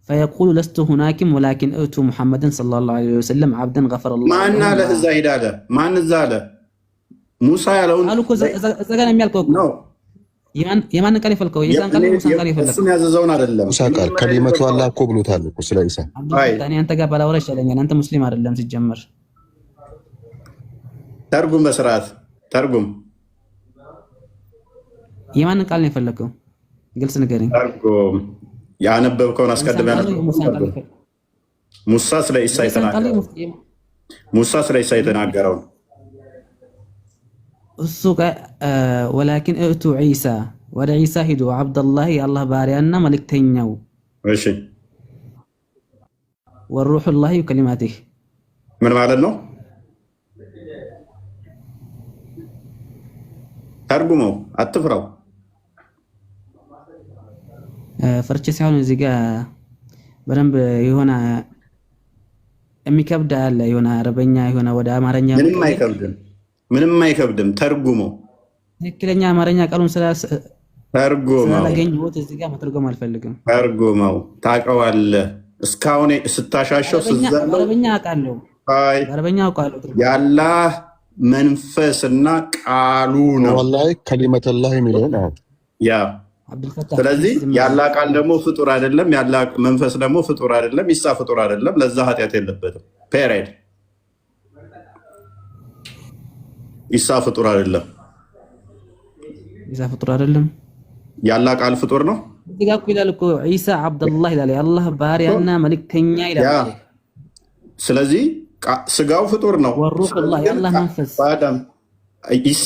فيقول لست هناكم ولكن أتوا محمدا صلى الله عليه وسلم عبدا غفر الله ما أنا له الزايد هذا ما نزاله موسى يالون قالوا زغنا ميالكو نو يمان قال يفلكو يسان قال موسى قال يفلكو እሱን ያዘዘውን አይደለም ሙሳ ቃል ከሊመቱ አላህ እኮ ብሎታል እኮ ስለ ኢሳ እኔ አንተ ጋር ባላወራ ይሻለኛል አንተ ሙስሊም አይደለም ሲጀመር ተርጉም በስርዓት ተርጉም የማን ቃል ነው የፈለከው ግልጽ ንገረኝ ተርጉም ያነበብከውን አስቀድመህ ሙሳ ስለ ኢሳ የተናገረው እሱ ولكن اتوا عيسى ወደ ዒሳ ሂዱ አብደላህ የአላህ ባሪያና መልእክተኛው እሺ والروح الله وكلماته ምን ማለት ነው ተርጉመው አትፍራው ፈርቼ ሳይሆን እዚህ ጋር በደንብ የሆነ የሚከብድ አለ የሆነ አረበኛ የሆነ ወደ አማርኛ ምንም አይከብድም ተርጉመው ትክክለኛ አማርኛ ቃሉን ተርጉመው ስላላገኘሁት እዚህ ጋር መተርጎም አልፈልግም ተርጉመው ታውቀዋለህ እስካሁን ስታሻሸው ስዘለው አረበኛ አውቃለሁ አረበኛ አውቃለሁ የአላህ መንፈስና ቃሉ ነው ወላሂ ከሊመተላህ የሚለው ነው ያ ስለዚህ ያላህ ቃል ደግሞ ፍጡር አይደለም ያላህ መንፈስ ደግሞ ፍጡር አይደለም ኢሳ ፍጡር አይደለም ለዛ ኃጢአት የለበትም ፔሬድ ኢሳ ፍጡር አይደለም ኢሳ ፍጡር አይደለም ያላህ ቃል ፍጡር ነው እዚህ ጋር ይላል እኮ ኢሳ አብደላህ ይላል የአላህ ባሪያና መልእክተኛ ይላል ስለዚህ ስጋው ፍጡር ነው ወሩህ አላህ የአላህ መንፈስ አዳም ኢሳ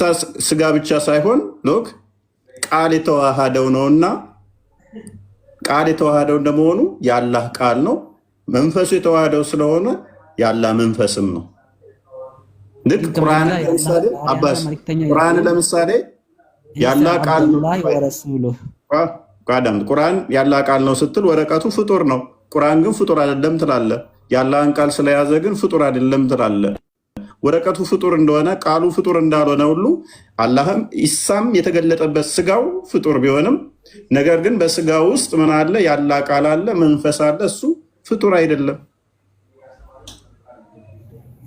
ስጋ ብቻ ሳይሆን ሎክ ቃል የተዋሃደው ነውና ቃል የተዋሃደው እንደመሆኑ ያላህ ቃል ነው መንፈሱ የተዋሃደው ስለሆነ ያላህ መንፈስም ነው ልክ ቁርአን ለምሳሌ አባስ ቁርአን ለምሳሌ ያላህ ቃል ነው ወረሱሉሁ ቃዳም ቁርአን ያላህ ቃል ነው ስትል ወረቀቱ ፍጡር ነው ቁርአን ግን ፍጡር አይደለም ትላለ ያላህን ቃል ስለያዘ ግን ፍጡር አይደለም ትላለ ወረቀቱ ፍጡር እንደሆነ ቃሉ ፍጡር እንዳልሆነ ሁሉ አላህም ኢሳም የተገለጠበት ስጋው ፍጡር ቢሆንም ነገር ግን በስጋው ውስጥ ምን አለ ያላህ ቃል አለ መንፈስ አለ እሱ ፍጡር አይደለም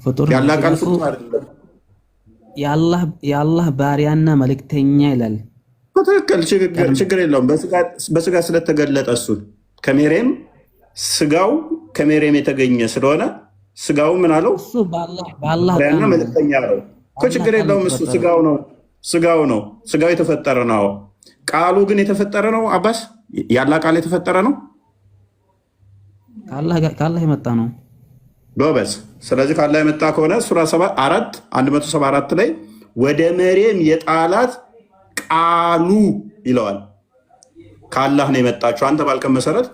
ፍጡር ያላህ ቃል ፍጡር አይደለም የአላህ ባሪያና መልእክተኛ ይላል በትክክል ችግር የለውም በስጋ ስለተገለጠ እሱ ከሜሬም ስጋው ከሜሬም የተገኘ ስለሆነ ስጋው ምን አለው እሱ በአላህ ያና መልእክተኛ ነው እኮ ችግር የለውም እሱ ስጋው ነው ስጋው የተፈጠረ ነው ቃሉ ግን የተፈጠረ ነው አባስ ያላህ ቃል የተፈጠረ ነው ከአላህ የመጣ ነው ጎበዝ ስለዚህ ከአላህ የመጣ ከሆነ ሱራ 174 ላይ ወደ መሬም የጣላት ቃሉ ይለዋል ከአላህ ነው የመጣችው አንተ ባልከን መሰረት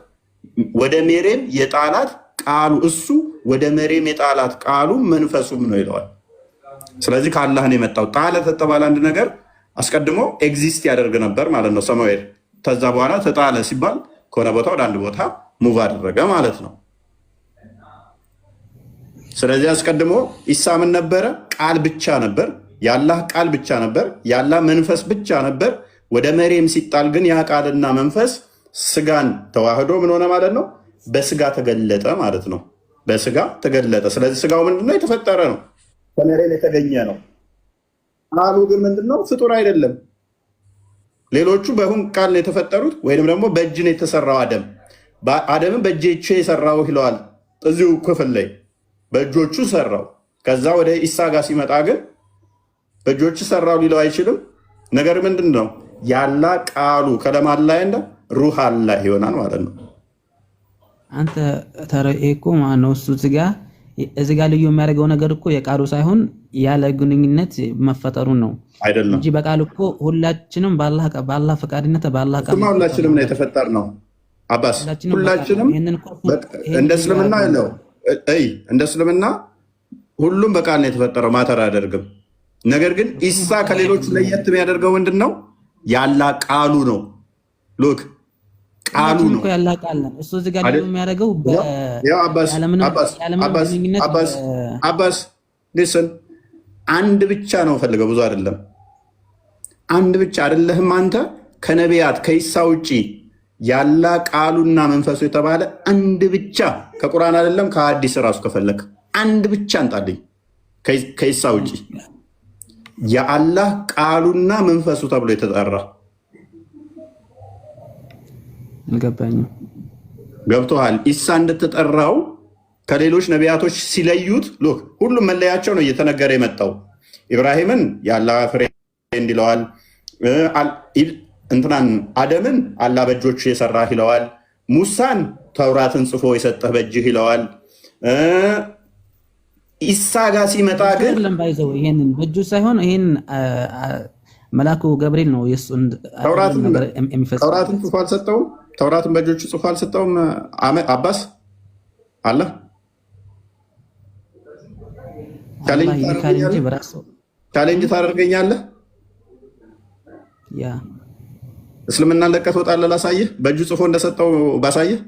ወደ መሬም የጣላት ቃሉ እሱ ወደ መሬም የጣላት ቃሉ መንፈሱም ነው ይለዋል ስለዚህ ከአላህ ነው የመጣው ጣለ ተተባለ አንድ ነገር አስቀድሞ ኤግዚስት ያደርግ ነበር ማለት ነው ሰማዌር ተዛ በኋላ ተጣለ ሲባል ከሆነ ቦታ ወደ አንድ ቦታ ሙቭ አደረገ ማለት ነው ስለዚህ አስቀድሞ ኢሳ ምን ነበረ ቃል ብቻ ነበር ያላህ ቃል ብቻ ነበር ያላህ መንፈስ ብቻ ነበር ወደ መሬም ሲጣል ግን ያ ቃልና መንፈስ ስጋን ተዋህዶ ምን ሆነ ማለት ነው በስጋ ተገለጠ ማለት ነው በስጋ ተገለጠ ስለዚህ ስጋው ምንድነው የተፈጠረ ነው ከመሬም የተገኘ ነው ቃሉ ግን ምንድነው ፍጡር አይደለም ሌሎቹ በሁን ቃል ነው የተፈጠሩት ወይንም ደግሞ በእጅ ነው የተሰራው አደምን በእጆቹ የሰራው ይለዋል እዚሁ ክፍል ላይ በእጆቹ ሰራው ከዛ ወደ ኢሳ ጋር ሲመጣ ግን በእጆቹ ሰራው ሊለው አይችልም ነገር ምንድነው ያላ ቃሉ ከለማን ላይ እንደ ሩህ አላህ ይሆናል ማለት ነው አንተ ተረኤኮ ማነው እሱ እዚህ ጋር ልዩ የሚያደርገው ነገር እኮ የቃሉ ሳይሆን ያለ ግንኙነት መፈጠሩን ነው አይደለም እንጂ በቃል እኮ ሁላችንም በአላህ ፈቃድነት በአላህ ቃል ሁላችንም ነው የተፈጠርነው። አባስ ሁላችንም እንደ እስልምና ነው እንደ እስልምና ሁሉም በቃል ነው የተፈጠረው፣ ማተር አያደርግም። ነገር ግን ኢሳ ከሌሎቹ ለየት የሚያደርገው ምንድን ነው? ያላ ቃሉ ነው። ሎክ ቃሉ ነው ያላ ቃል ነው። እሱ እዚህ ጋር የሚያደርገው አባስ ሊስን አንድ ብቻ ነው ፈልገው፣ ብዙ አይደለም። አንድ ብቻ አይደለህም አንተ። ከነቢያት ከኢሳ ውጪ ያላ ቃሉና መንፈሱ የተባለ አንድ ብቻ ከቁርአን አይደለም ከሐዲስ ራሱ ከፈለክ አንድ ብቻ እንጣልኝ ከኢሳ ውጪ የአላህ ቃሉና መንፈሱ ተብሎ የተጠራ አልገባኝም። ገብቶሃል? ኢሳ እንደተጠራው ከሌሎች ነቢያቶች ሲለዩት ሎክ ሁሉም መለያቸው ነው እየተነገረ የመጣው። ኢብራሂምን የአላህ ፍሬንድ ይለዋል። እንትናን አደምን አላህ በእጆቹ የሰራህ ይለዋል። ሙሳን ተውራትን ጽፎ የሰጠህ በእጅህ ይለዋል። ኢሳ ጋር ሲመጣ ግን ለምባይዘው ይሄንን በእጁ ሳይሆን ይሄን መልአኩ ገብርኤል ነው የሱን ተውራትን ጽፎ አልሰጠውም። ተውራትን በእጆቹ ጽፎ አልሰጠውም። አባስ አለ ቻሌንጅ ታደርገኛለህ? ያ እስልምናን ለቀህ ትወጣለህ? ላሳየህ በእጁ ጽፎ እንደሰጠው ባሳየህ።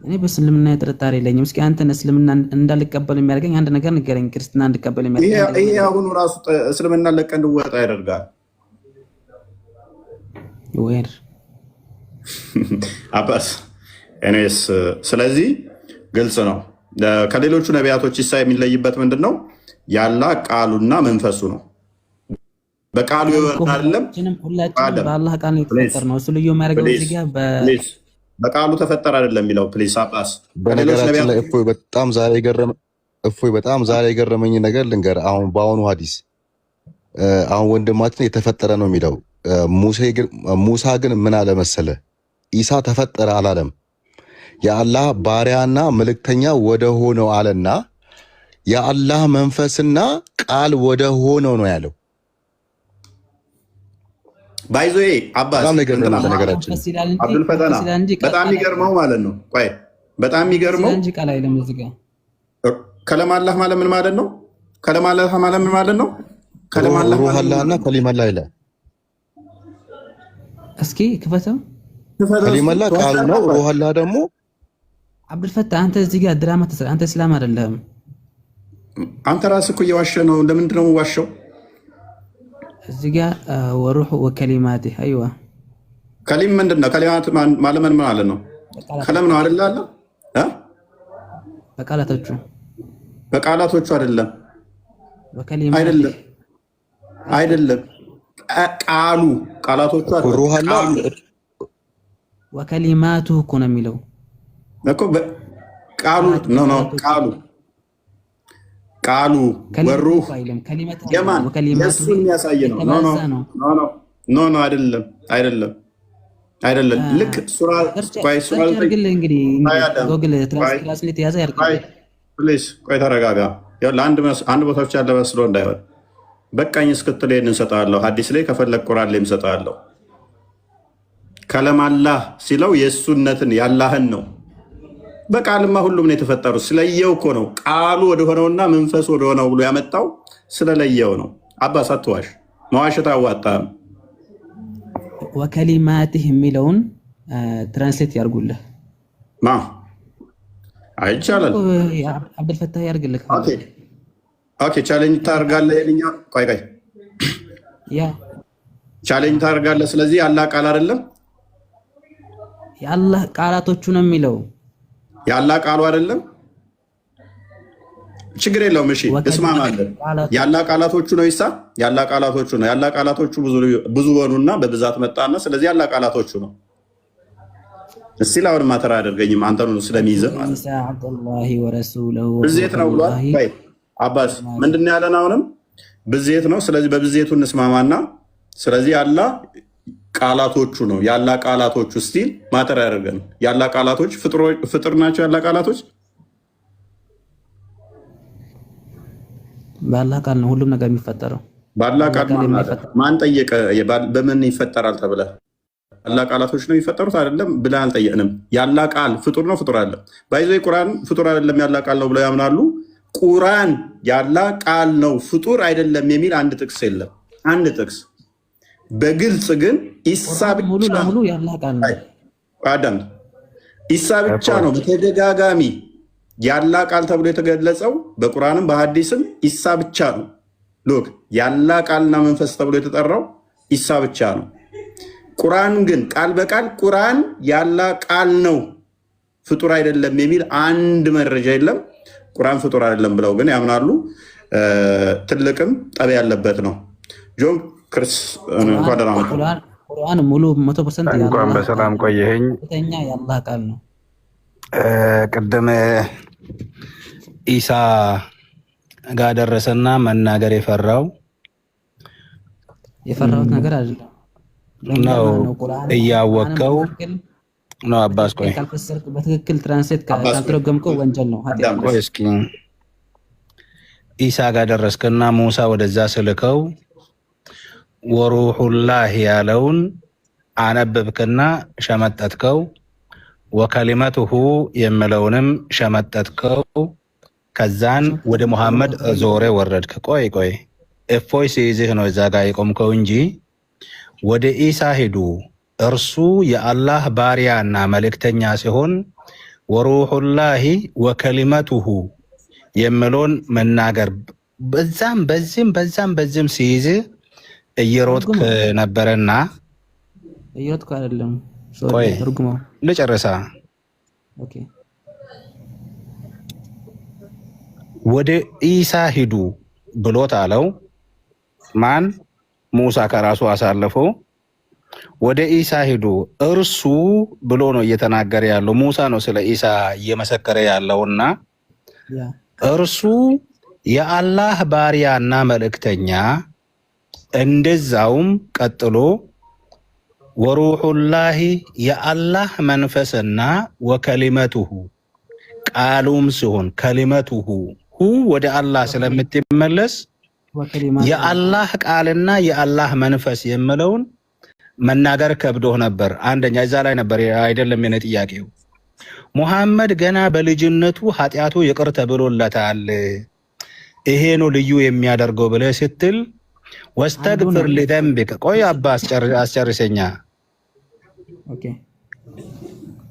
እኔ በእስልምና ጥርጣሬ የለኝም። እስኪ አንተን እስልምና እንዳልቀበል የሚያደርገኝ አንድ ነገር ንገረኝ። ክርስትና እንድቀበል የሚያደርገኝ ይሄ አሁኑ ራሱ እስልምናን ለቀህ እንድወጣ ያደርጋል። ወይር አባስ ኤኒዌይስ፣ ስለዚህ ግልጽ ነው። ከሌሎቹ ነቢያቶች ኢሳ የሚለይበት ምንድን ነው? ያላ ቃሉና መንፈሱ ነው። በቃሉ ይወርድ አይደለም። ሁላችንም በአላህ ቃል ነው የተፈጠርነው። እሱ ልዩ የሚያደርገው እዚህ ጋር በቃሉ ተፈጠረ አይደለም የሚለው ፕሊስ አባስ። በነገራችን ላይ እፎይ በጣም ዛሬ የገረመኝ ነገር ልንገር። አሁን በአሁኑ ሐዲስ አሁን ወንድማችን የተፈጠረ ነው የሚለው ሙሳ ግን ምን አለ መሰለ? ኢሳ ተፈጠረ አላለም። የአላህ ባሪያና መልእክተኛ ወደ ሆነው አለና የአላህ መንፈስና ቃል ወደ ሆነው ነው ያለው። ባይዞ አባስ አብዱልፈተና በጣም የሚገርመው ማለት ነው። ቆይ በጣም የሚገርመው ከለም አላህ ማለት ምን ማለት ነው? ከለም አላህ ማለት ምን ማለት ነው? ከለም አላህ ሩህላህና ከሊመላ ይላል። እስኪ ክፈተው። ከሊመላ ቃሉ ነው። ሩህላህ ደግሞ አብዱልፈታ አንተ እዚህ ጋር ድራማ ተሰራ። አንተ እስላም አይደለም። አንተ ራስህ እኮ እየዋሸህ ነው። ለምንድን ነው ዋሸው? እዚህ ጋር ወሩህ ወከሊማት አይዋ ከሊም ምንድን ነው? ከሊማት ማለት ምን ማለት ነው? ከለም ነው አይደል? አለ በቃላቶቹ አይደለም አይደለም ቃላቶቹ ወከሊማቱ እኮ ነው የሚለው እኮ ቃሉ ነው ቃሉ ወሩህ የማን የእሱን የሚያሳይ ነው። ኖ አይደለም። ልክ ሱራ ቆይ ተረጋጋ። አንድ ቦታ ብቻ ያለ መስሎ እንዳይሆን በቃኝ እስክትል ይህን እንሰጣለሁ። ሐዲስ ላይ ከፈለግ ቁርአን ላይ እንሰጣለሁ። ከለም አላህ ሲለው የእሱነትን ያላህን ነው። በቃልማ ሁሉም ነው የተፈጠሩ። ስለየው እኮ ነው ቃሉ ወደሆነውና መንፈሱ ወደሆነው ብሎ ያመጣው ስለለየው ነው። አባስ አትዋሽ፣ መዋሸት አዋጣም። ወከሊማትህ የሚለውን ትራንስሌት ያርጉልህ። አይቻላል። አብዱልፈታህ ያርግልህ። ኦኬ ቻሌንጅ ታደርጋለህ። የእኛ ቆይ ያ ቻሌንጅ ታደርጋለህ። ስለዚህ ያላህ ቃል አይደለም፣ የአላህ ቃላቶቹ ነው የሚለው። ያላህ ቃሉ አይደለም። ችግር የለውም። እሺ እስማማለን። ያላህ ቃላቶቹ ነው። ይሳ ያላህ ቃላቶቹ ነው። ያላህ ቃላቶቹ ብዙ ሆኑና በብዛት መጣና ስለዚህ ያላህ ቃላቶቹ ነው። እስቲ ላውን ማተራ አደርገኝም አንተኑ ስለሚይዘ ማለት ብዜት ነው ብሏል። አባስ ምንድን ያለን? አሁንም ብዜት ነው። ስለዚህ በብዜቱ እንስማማና ስለዚህ ያላህ ቃላቶቹ ነው። ያላ ቃላቶቹ ስቲል ማተር ያደርገን። ያላ ቃላቶች ፍጥር ናቸው። ያላ ቃላቶች በአላህ ቃል ነው ሁሉም ነገር የሚፈጠረው። በአላህ ቃል ማን ጠየቀ? በምን ይፈጠራል ተብለ አላህ ቃላቶች ነው የሚፈጠሩት አይደለም ብለህ አልጠየቅንም። ያላህ ቃል ፍጡር ነው ፍጡር አይደለም? ባይዘ ቁርአን ፍጡር አይደለም ያላህ ቃል ነው ብለው ያምናሉ። ቁርአን ያላህ ቃል ነው ፍጡር አይደለም የሚል አንድ ጥቅስ የለም። አንድ ጥቅስ በግልጽ ግን ኢሳ ብቻ ሙሉ ለሙሉ ያላህ ቃል ነው። አዳም ኢሳ ብቻ ነው በተደጋጋሚ ያላህ ቃል ተብሎ የተገለጸው በቁርአንም በሐዲስም ኢሳ ብቻ ነው። ሎክ ያላህ ቃልና መንፈስ ተብሎ የተጠራው ኢሳ ብቻ ነው። ቁርአን ግን ቃል በቃል ቁርአን ያላህ ቃል ነው ፍጡር አይደለም የሚል አንድ መረጃ የለም። ቁርአን ፍጡር አይደለም ብለው ግን ያምናሉ። ትልቅም ጠብ ያለበት ነው። ጆን ክርስ እንኳን ደህና መጣህ። ቁርአን ሙሉ 100% እንኳን በሰላም ቆየኸኝ። ያላህ ቃል ነው። ቅድም ኢሳ ጋር ደረሰና መናገር የፈራሁት ነገር አይደለም ነው እያወቀው ነው። አባስ ቆይ በትክክል ትራንስሌት ካልተረጎምከው ወንጀል ነው። ቆይ እስኪ ኢሳ ጋር ደረስክና ሙሳ ወደዛ ስልከው ወሩሁላህ ያለውን አነበብክና ሸመጠትከው፣ ወከሊመቱሁ የምለውንም ሸመጠትከው። ከዛን ወደ ሙሐመድ ዞሬ ወረድክ። ቆይ እፎይ ሲይዝህ ነው እዛ ጋር የቆምከው እንጂ ወደ ኢሳ ሂዱ እርሱ የአላህ ባሪያና መልእክተኛ ሲሆን ወሩሁላሂ ወከሊመቱሁ የምለውን መናገር በዛም በዚህም ሲይዝ እየሮጥክ ነበረና እየሮጥክ አይደለም። ቆይ ልጨርሳ። ወደ ኢሳ ሂዱ ብሎት አለው። ማን? ሙሳ ከራሱ አሳልፎ ወደ ኢሳ ሂዱ እርሱ ብሎ ነው እየተናገረ ያለው። ሙሳ ነው ስለ ኢሳ እየመሰከረ ያለውና እርሱ የአላህ ባሪያና መልእክተኛ፣ እንደዛውም ቀጥሎ ወሩሁላሂ የአላህ መንፈስና ወከሊመቱሁ ቃሉም ሲሆን ከሊመቱሁ ሁ ወደ አላህ ስለምትመለስ የአላህ ቃልና የአላህ መንፈስ የምለውን መናገር ከብዶህ ነበር። አንደኛ እዛ ላይ ነበር አይደለም የኔ ጥያቄው። ሙሐመድ ገና በልጅነቱ ኃጢአቱ ይቅር ተብሎለታል፣ ይሄ ነው ልዩ የሚያደርገው ብለህ ስትል ወስተግፍር ሊዘንቢከ ቆይ አባ አስጨርሰኛ።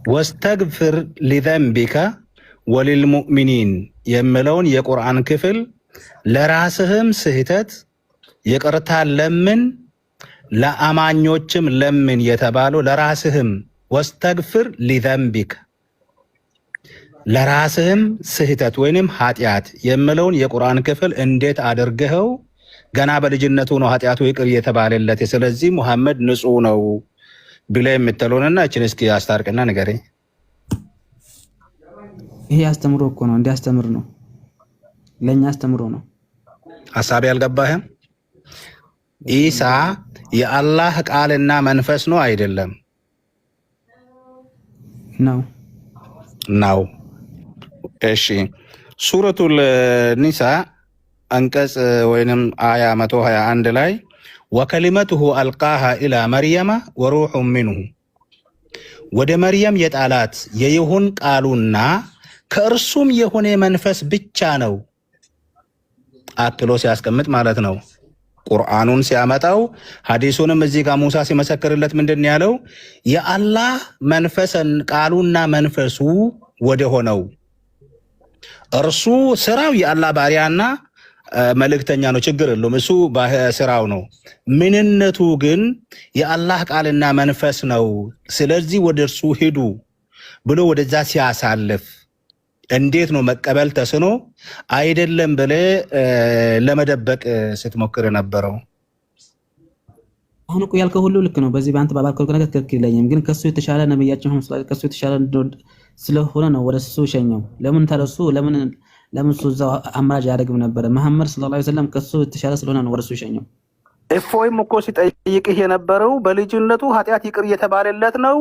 ወስተግፍር ሊዘንቢከ ወሊልሙእሚኒን የምለውን የቁርአን ክፍል ለራስህም ስህተት ይቅርታ ለምን ለአማኞችም ለምን የተባለው ለራስህም ወስተግፍር ሊዘንቢከ ለራስህም ስህተት ወይንም ኃጢአት የምለውን የቁርአን ክፍል እንዴት አድርገኸው ገና በልጅነቱ ነው ኃጢአቱ ይቅር የተባለለት። ስለዚህ ሙሐመድ ንጹህ ነው ብለህ የምትለውንና እችን እስኪ አስታርቅና ንገረኝ። ይሄ አስተምሮ እኮ ነው፣ እንዲያስተምር ነው፣ ለኛ አስተምሮ ነው። ሐሳቤ አልገባህም? ኢሳ የአላህ ቃልና መንፈስ ነው አይደለም? ነው። እሺ ሱረቱል ኒሳ አንቀጽ ወይንም አያ 121 ላይ ወከሊመቱሁ አልቃሃ ኢላ መርየማ ወሩሑ ሚንሁ ወደ መርየም የጣላት የይሁን ቃሉና ከእርሱም የሆነ መንፈስ ብቻ ነው አክሎ ሲያስቀምጥ ማለት ነው። ቁርአኑን ሲያመጣው ሐዲሱንም እዚህ ጋር ሙሳ ሲመሰክርለት ምንድን ያለው? የአላህ መንፈስን ቃሉና መንፈሱ ወደ ሆነው እርሱ ስራው የአላህ ባሪያና መልእክተኛ ነው፣ ችግር የለውም፣ እሱ ስራው ነው። ምንነቱ ግን የአላህ ቃልና መንፈስ ነው። ስለዚህ ወደ እርሱ ሂዱ ብሎ ወደዛ ሲያሳልፍ እንዴት ነው መቀበል ተስኖ አይደለም ብለህ ለመደበቅ ስትሞክር ነበረው? አሁን እኮ ያልከው ሁሉ ልክ ነው። በዚህ በአንተ ባባልከው ነገር ትክክል የለኝም፣ ግን ከሱ የተሻለ ነብያችን ሆኖ ከሱ የተሻለ ስለሆነ ነው ወደ እሱ ሸኘው። ለምን ተረሱ? ለምን እሱ እዛው አማራጭ ያደርግም ነበር? መሐመድ ሰለላሁ ዐለይሂ ወሰለም ከሱ የተሻለ ስለሆነ ነው ወደ እሱ ሸኘው። እፎይም እኮ ሲጠይቅህ የነበረው በልጅነቱ ኃጢአት ይቅር እየተባለለት ነው፣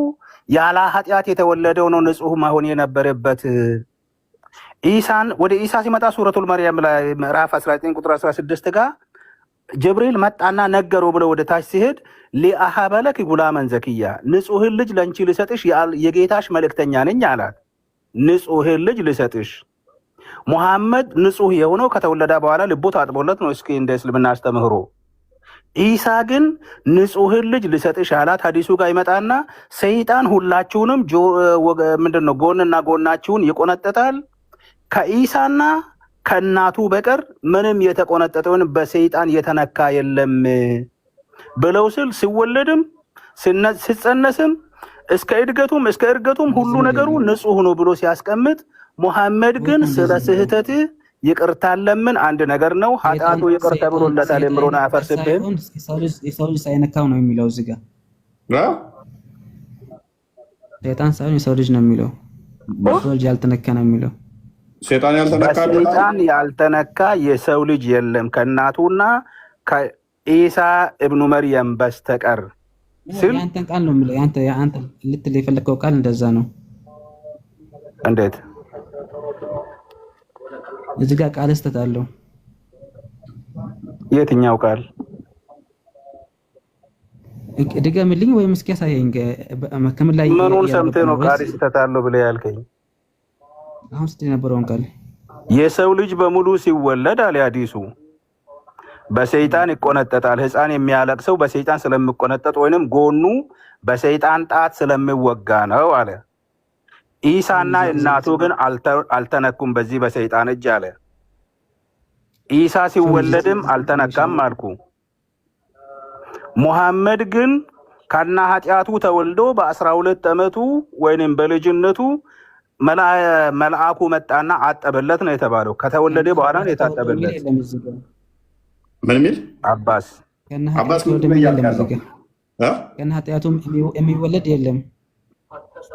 ያለ ኃጢአት የተወለደው ነው ንጹህ መሆን የነበረበት። ኢሳን ወደ ኢሳ ሲመጣ ሱረቱል መርየም ላይ ምዕራፍ 19 ቁጥር 16 ጋር ጅብሪል መጣና ነገረው ብለው ወደ ታች ሲሄድ ሊአሃበለክ ጉላመን ዘኪያ ንጹህን ልጅ ለንቺ ልሰጥሽ የጌታሽ መልእክተኛ ነኝ አላት። ንጹህን ልጅ ልሰጥሽ። ሙሐመድ ንጹህ የሆነው ከተወለደ በኋላ ልቡ ታጥቦለት ነው። እስኪ እንደ እስልምና አስተምህሮ ኢሳ ግን ንጹህን ልጅ ልሰጥሽ አላት። ሀዲሱ ጋር ይመጣና ሰይጣን ሁላችሁንም ምንድነው ጎንና ጎናችሁን ይቆነጠጣል ከኢሳና ከእናቱ በቀር ምንም የተቆነጠጠውን በሰይጣን የተነካ የለም ብለው ስል ሲወለድም ሲጸነስም እስከ እድገቱም ሁሉ ነገሩ ንጹህ ነው ብሎ ሲያስቀምጥ፣ ሙሐመድ ግን ስለ ስህተት ይቅርታ ለምን አንድ ነገር ነው ኃጢአቱ ይቅር ተብሎለታል የምሮና አፈርስብህም የሰው ልጅ ሳይነካው ነው የሚለው እዚህ ጋር ሰይጣን ሳይሆን የሰው ልጅ ነው የሚለው። የሰው ልጅ ያልተነካ ነው የሚለው። ሰይጣን ያልተነካ የሰው ልጅ የለም ከእናቱና ከኢሳ እብኑ መርየም በስተቀር ሲል ያንተን ቃል ነው የሚለው። ያንተ ልትል የፈለከው ቃል እንደዛ ነው። እንዴት እዚህ ጋር ቃል ስተት አለው? የትኛው ቃል ድገምልኝ ወይም እስኪ ያሳየኝ። ከምን ላይ ምኑን ሰምተህ ነው ቃል ስተት አለው ብለህ ያልከኝ? አሁን ስትል የነበረውን ቃል የሰው ልጅ በሙሉ ሲወለድ አለ ሐዲሱ በሰይጣን ይቆነጠጣል። ሕፃን የሚያለቅሰው በሰይጣን ስለሚቆነጠጥ ወይንም ጎኑ በሰይጣን ጣት ስለሚወጋ ነው አለ። ኢሳና እናቱ ግን አልተነኩም በዚህ በሰይጣን እጅ አለ። ኢሳ ሲወለድም አልተነካም አልኩ። ሙሐመድ ግን ከና ኃጢአቱ ተወልዶ በ12 ዓመቱ ወይንም በልጅነቱ መልአኩ መጣና አጠበለት ነው የተባለው። ከተወለደ በኋላ ነው የታጠበለት። ምን ሚል አባስ ከና ኃጢአቱ የሚወለድ የለም።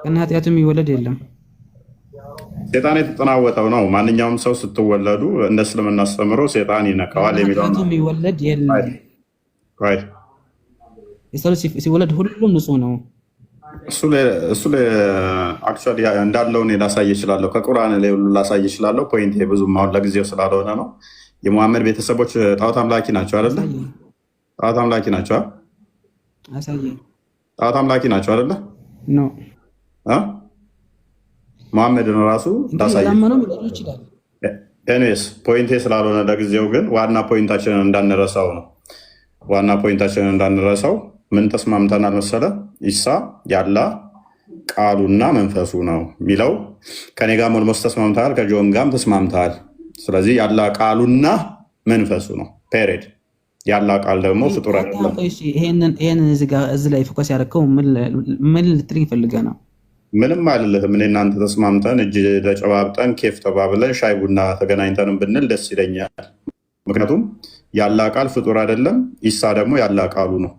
ከና ኃጢአቱ የሚወለድ የለም። ሰይጣን የተጠናወተው ነው። ማንኛውም ሰው ስትወለዱ እንደ እስልምና አስተምሮ ሰይጣን ይነካዋል የሚለው ነው። የሚወለድ የለም። የሰው ልጅ ሲወለድ ሁሉም ንጹህ ነው። እሱ አክቹዋሊ እንዳለው እኔ ላሳይ እችላለሁ። ከቁርአን ላይ ሁሉ ላሳይ እችላለሁ። ፖይንት ብዙም አሁን ለጊዜው ስላልሆነ ነው። የሙሐመድ ቤተሰቦች ጣዖት አምላኪ ናቸው አይደለ? ጣዖት አምላኪ ናቸው። ጣዖት አምላኪ ናቸው አይደለ? ኖ ሙሐመድን ራሱ ላሳይ። ኤኒዌይስ ፖይንቴ ስላልሆነ ለጊዜው ግን ዋና ፖይንታችንን እንዳንረሳው ነው። ዋና ፖይንታችንን እንዳንረሳው ምን ተስማምተናል መሰለ? ኢሳ ያላ ቃሉና መንፈሱ ነው የሚለው ከኔ ጋር ሞልሞስ ተስማምተሃል፣ ከጆን ጋርም ተስማምተሃል። ስለዚህ ያላ ቃሉና መንፈሱ ነው ፔሬድ። ያላ ቃል ደግሞ ፍጡር አይደለም። ይሄንን እዚህ ላይ ፎከስ ያደረከው ምን ልትል ይፈልገህ ነው? ምንም አይደለም። እኔ እናንተ ተስማምተን እጅ ተጨባብጠን ኬፍ ተባብለን ሻይ ቡና ተገናኝተንም ብንል ደስ ይለኛል። ምክንያቱም ያላ ቃል ፍጡር አይደለም፣ ኢሳ ደግሞ ያላ ቃሉ ነው።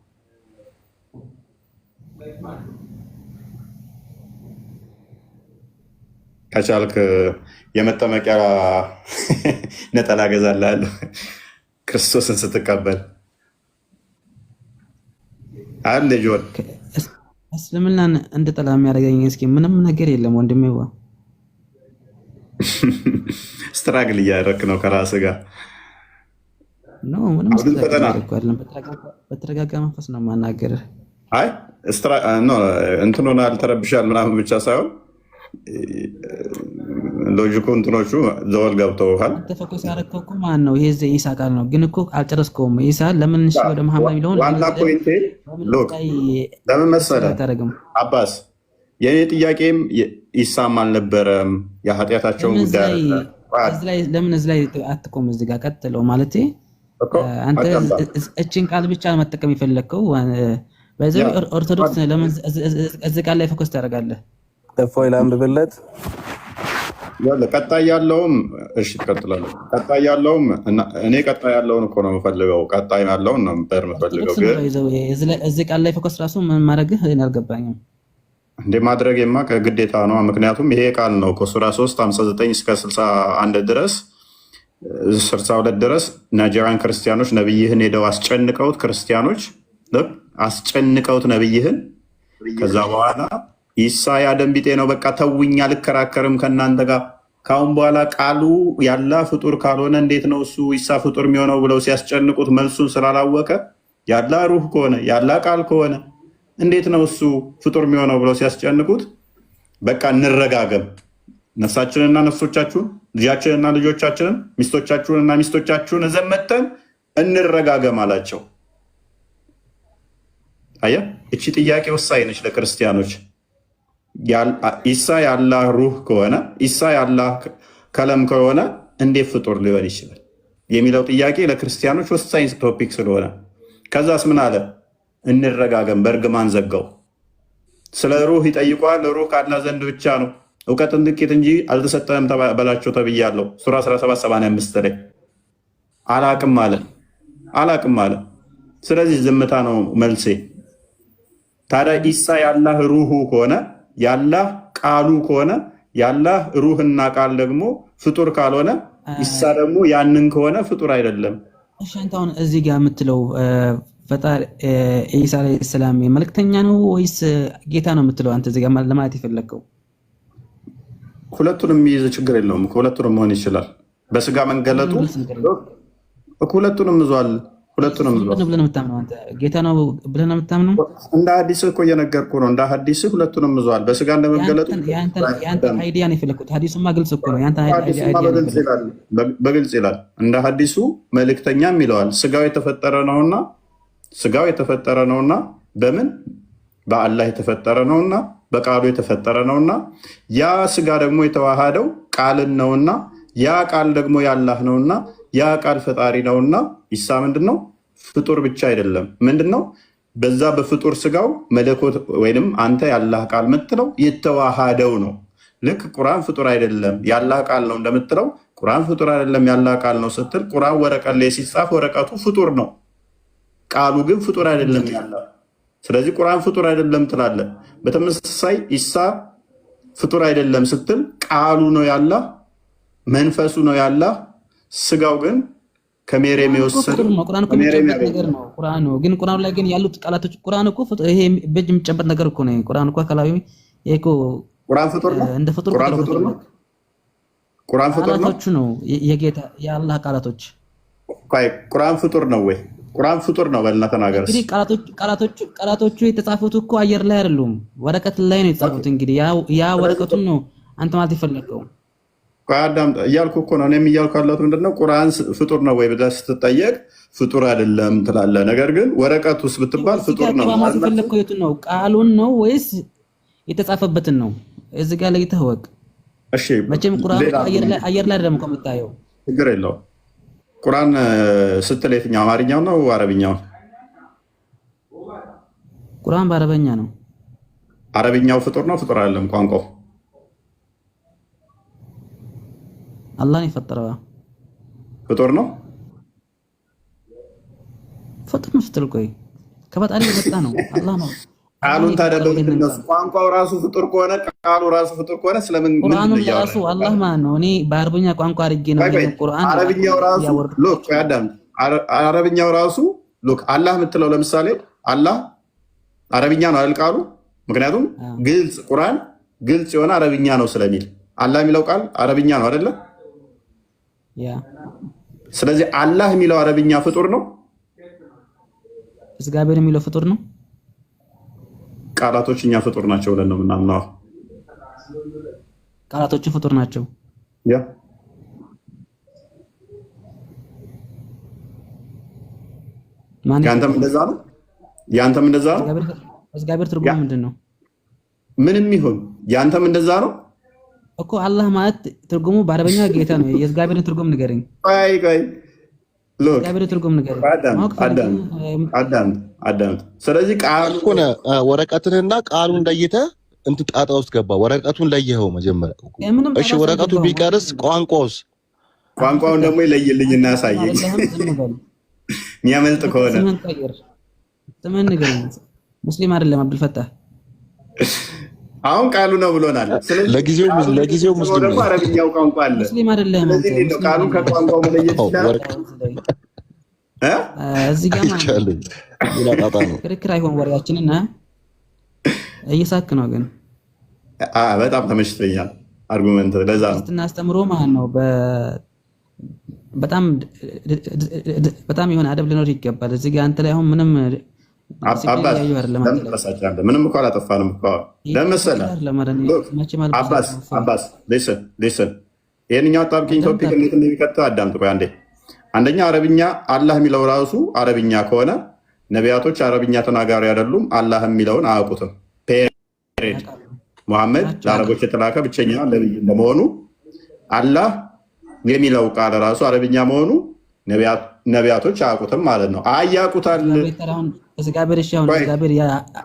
ከቻልክ የመጠመቂያ ነጠላ ገዛልሃለሁ ክርስቶስን ስትቀበል አለ ጆን። እስልምናን እንድጠላ የሚያደርገኝ እስኪ ምንም ነገር የለም ወንድሜዋ። ስትራግል እያደረክ ነው ከራስህ ጋር ነው። ምንም በተረጋጋ መንፈስ ነው የማናገርህ። አይ እንትኑን አልተረብሻል ምናምን ብቻ ሳይሆን ሎጂኩ እንትኖቹ ዘወል ገብተውሃል። ተፈኮስ ያደረከው እኮ ማን ነው? ይሄ ኢሳ ቃል ነው። ግን እኮ አልጨረስከውም። ኢሳ ለምን እሺ ወደ መሐመድ የሚለውን ዋና ፖይንቴ ሎክ ለምን መሰለህ አባስ፣ የኔ ጥያቄም ኢሳም አልነበረም የኃጢአታቸውን ጉዳይ ለምን እዚህ ላይ አትቆም? እዚህ ጋር ቀጥለው ማለት አንተ እችን ቃል ብቻ መጠቀም የፈለግከው በዚህ ኦርቶዶክስ ለምን እዚህ ቃል ላይ ፎከስ ታደርጋለህ? እፎይ ላንብብለት። ቀጣይ ያለውም እሺ ትቀጥላለህ። ቀጣይ ያለውም እኔ ቀጣይ ያለውን እኮ ነው የምፈልገው። ቀጣይ ያለውን ነው የምፈልገው። እዚህ ቃል ላይ ፎከስ ራሱ ምን ማድረግህ አልገባኝም። እንደ ማድረግማ ከግዴታ ነው። ምክንያቱም ይሄ ቃል ነው ከሱራ 3 59 እስከ 61 ድረስ 62 ድረስ ናጅራን ክርስቲያኖች ነብይህን ሄደው አስጨንቀውት፣ ክርስቲያኖች አስጨንቀውት ነብይህን። ከዛ በኋላ ኢሳ የአደም ቢጤ ነው፣ በቃ ተውኝ፣ አልከራከርም ከእናንተ ጋር ካሁን በኋላ ቃሉ ያላህ ፍጡር ካልሆነ እንዴት ነው እሱ ኢሳ ፍጡር የሚሆነው ብለው ሲያስጨንቁት መልሱን ስላላወቀ ያላህ ሩህ ከሆነ ያላህ ቃል ከሆነ እንዴት ነው እሱ ፍጡር የሚሆነው ብለው ሲያስጨንቁት በቃ እንረጋገም፣ ነፍሳችንና ነፍሶቻችሁን፣ ልጃችንና ልጆቻችንን፣ ሚስቶቻችሁንና ሚስቶቻችሁን እዘመተን እንረጋገም አላቸው። አየህ፣ እቺ ጥያቄ ወሳኝ ነች ለክርስቲያኖች። ኢሳ የአላህ ሩህ ከሆነ ኢሳ የአላህ ከለም ከሆነ እንዴት ፍጡር ሊሆን ይችላል የሚለው ጥያቄ ለክርስቲያኖች ወሳኝ ቶፒክ ስለሆነ ከዛስ ምን አለ? እንረጋገም፣ በእርግማን ዘጋው። ስለ ሩህ ይጠይቋል። ሩህ ከአላህ ዘንድ ብቻ ነው፣ እውቀትን ጥቂት እንጂ አልተሰጠህም በላቸው ተብያለሁ። ሱራ 1785 ላይ አላቅም አለ። ስለዚህ ዝምታ ነው መልሴ። ታዲያ ኢሳ ያላህ ሩሁ ከሆነ ያላህ ቃሉ ከሆነ ያላህ ሩህና ቃል ደግሞ ፍጡር ካልሆነ ኢሳ ደግሞ ያንን ከሆነ ፍጡር አይደለም። እሺ አንተ አሁን እዚህ ጋር የምትለው ፈጣሪ ኢሳ አለይሂ ሰላም መልእክተኛ ነው ወይስ ጌታ ነው የምትለው አንተ እዚህ ጋር ለማለት የፈለከው? ሁለቱንም የሚይዝ ችግር የለውም። ሁለቱንም መሆን ይችላል። በስጋ መንገለጡ ሁለቱንም ይዟል። ብለን የምታምነው አንተ ጌታ ነው ብለን የምታምነው? እንደ ሐዲስ እኮ እየነገርኩ ነው። እንደ ሐዲስ ሁለቱንም ይዟል። በስጋ እንደመገለጡ ያንተ አይዲያ ነው የፈለኩት። ሐዲሱማ ግልጽ እኮ ነው። ያንተ አይዲያ በግልጽ ይላል። እንደ ሐዲሱ መልእክተኛም ይለዋል። ስጋው የተፈጠረ ነውና በምን በአላህ የተፈጠረ ነውና በቃሉ የተፈጠረ ነውና ያ ስጋ ደግሞ የተዋሃደው ቃልን ነውና ያ ቃል ደግሞ ያላህ ነውና ያ ቃል ፈጣሪ ነውና ኢሳ ምንድነው? ፍጡር ብቻ አይደለም። ምንድነው? በዛ በፍጡር ስጋው መለኮት ወይንም አንተ ያላህ ቃል የምትለው የተዋሃደው ነው። ልክ ቁርአን ፍጡር አይደለም ያላህ ቃል ነው እንደምትለው ቁርአን ፍጡር አይደለም ያላህ ቃል ነው ስትል ቁርአን ወረቀት ላይ ሲጻፍ ወረቀቱ ፍጡር ነው፣ ቃሉ ግን ፍጡር አይደለም ያላህ። ስለዚህ ቁርአን ፍጡር አይደለም ትላለህ። በተመሳሳይ ኢሳ ፍጡር አይደለም ስትል ቃሉ ነው ያላህ፣ መንፈሱ ነው ያላህ፣ ስጋው ግን ከሜሬም የወሰደው ቁርአን እኮ የሚጨበጥ ነገር ነው። ቁርአን ነው ግን ቁርአን ላይ ግን ያሉት ቃላቶች ቁርአን እኮ ይሄ በእጅ የሚጨበጥ ነገር እኮ ነው። ቁርአን እኮ አካላዊ ይሄ እኮ ቁርአን ፍጡር ነው። እንደ ፍጡር ቁርአን ፍጡር ነው። ቁርአን ፍጡር ነው። ቃላቶቹ ነው የጌታ የአላህ ቃላቶች። ቁርአን ፍጡር ነው ወይ? ቁርአን ፍጡር ነው በልና ተናገር። እንግዲህ ቃላቶቹ የተጻፉት እኮ አየር ላይ አይደሉም፣ ወረቀት ላይ ነው የተጻፉት። እንግዲህ ያ ወረቀቱን ነው አንተ ማለት የፈለከው። አዳም እያልኩ እኮ ነው። እኔም እያልኩ ያለሁት ምንድነው ቁርአን ፍጡር ነው ወይ ብለህ ስትጠየቅ ፍጡር አይደለም ትላለህ። ነገር ግን ወረቀት ውስጥ ብትባል ፍጡር ነው ማለት የፈለከው የቱን ነው? ቃሉን ነው ወይስ የተጻፈበትን ነው? እዚህ ጋር ለይተህ ወቅ። እሺ መቼም ቁርአን አየር ላይ አይደለም እኮ የምታየው። ችግር የለውም። ቁርአን ስትል የትኛው አማርኛው ነው አረብኛው? ቁርአን በአረበኛ ነው። አረብኛው ፍጡር ነው ፍጡር አይደለም ቋንቋው? አላህን የፈጠረው ፍጡር ነው። ፍጡር ነው ስትል ቆይ ከፈጣሪ የመጣ ነው አላህ ነው። ቃሉን ታዲያ በምንድን ነው? ቋንቋው ራሱ ፍጡር ከሆነ ቃሉ ራሱ ፍጡር ከሆነ ስለምን ቁርአኑ ራሱ አላህ ማን ነው? እኔ በአረብኛ ቋንቋ አድርጌ ነው ቁርአን። አረብኛው ራሱ ሎክ ያዳም አረብኛው ራሱ ሎክ አላህ የምትለው ለምሳሌ አላህ አረብኛ ነው አይደል ቃሉ? ምክንያቱም ግልጽ ቁርአን ግልጽ የሆነ አረብኛ ነው ስለሚል አላህ የሚለው ቃል አረብኛ ነው አይደለ? ያ ስለዚህ አላህ የሚለው አረብኛ ፍጡር ነው። እግዚአብሔር የሚለው ፍጡር ነው። ቃላቶች እኛ ፍጡር ናቸው ብለን ነው የምናምነው። ቃላቶቹ ፍጡር ናቸው። ያ ያንተም እንደዛ ነው። ያንተም እንደዛ ነው። እግዚአብሔር ትርጉሙ ምንድን ነው? ምንም ይሁን ያንተም እንደዛ ነው እኮ። አላህ ማለት ትርጉሙ በአረበኛ ጌታ ነው። የእግዚአብሔርን ትርጉም ንገረኝ። ቆይ የእግዚአብሔርን ትርጉም ንገረኝ። አዳምጥ። ስለዚህ ቃሉ ወረቀትንና ቃሉን ለይተህ እንትን ጣጣ ውስጥ ገባ። ወረቀቱን ለየኸው መጀመሪያ። እሺ ወረቀቱ ቢቀርስ ቋንቋውስ? ቋንቋውን ደግሞ ይለይልኝ እና ያሳየኝ የሚያመልጥ ከሆነ። ስምህን ንገረኝ። ሙስሊም አይደለም አብዱልፈታህ። አሁን ቃሉ ነው ብሎናል። ለጊዜው ሙስሊም ነው። አረብኛው ቋንቋ አለ። ሙስሊም አይደለም። ስለዚህ ቃሉ ከቋንቋው መለየት ይችላል። እዚህ ጋር ክርክር አይሆን ወሬያችንና እየሳክ ነው። ግን በጣም ተመችቶኛል። አርጉመንት። ለዛ ነው ክርስትና አስተምሮ ማለት ነው። በጣም የሆነ አደብ ሊኖር ይገባል። እዚህ ጋር አንተ ላይ አሁን ምንም ምንም እኮ አላጠፋንም እኮ ለመሰለ አባስ ሊስን ይህንኛው አጣብቂኝ ቶፒክ እንዴት እንደሚቀጥል አዳምጥ። ቆይ አንዴ። አንደኛ አረብኛ አላህ የሚለው ራሱ አረብኛ ከሆነ ነቢያቶች አረብኛ ተናጋሪ አይደሉም፣ አላህ የሚለውን አያውቁትም። ፔሬድ። ሙሐመድ ለአረቦች የተላከ ብቸኛ ነብይ እንደመሆኑ አላህ የሚለው ቃል ራሱ አረብኛ መሆኑ ነቢያቶች አያውቁትም ማለት ነው። አያውቁታል።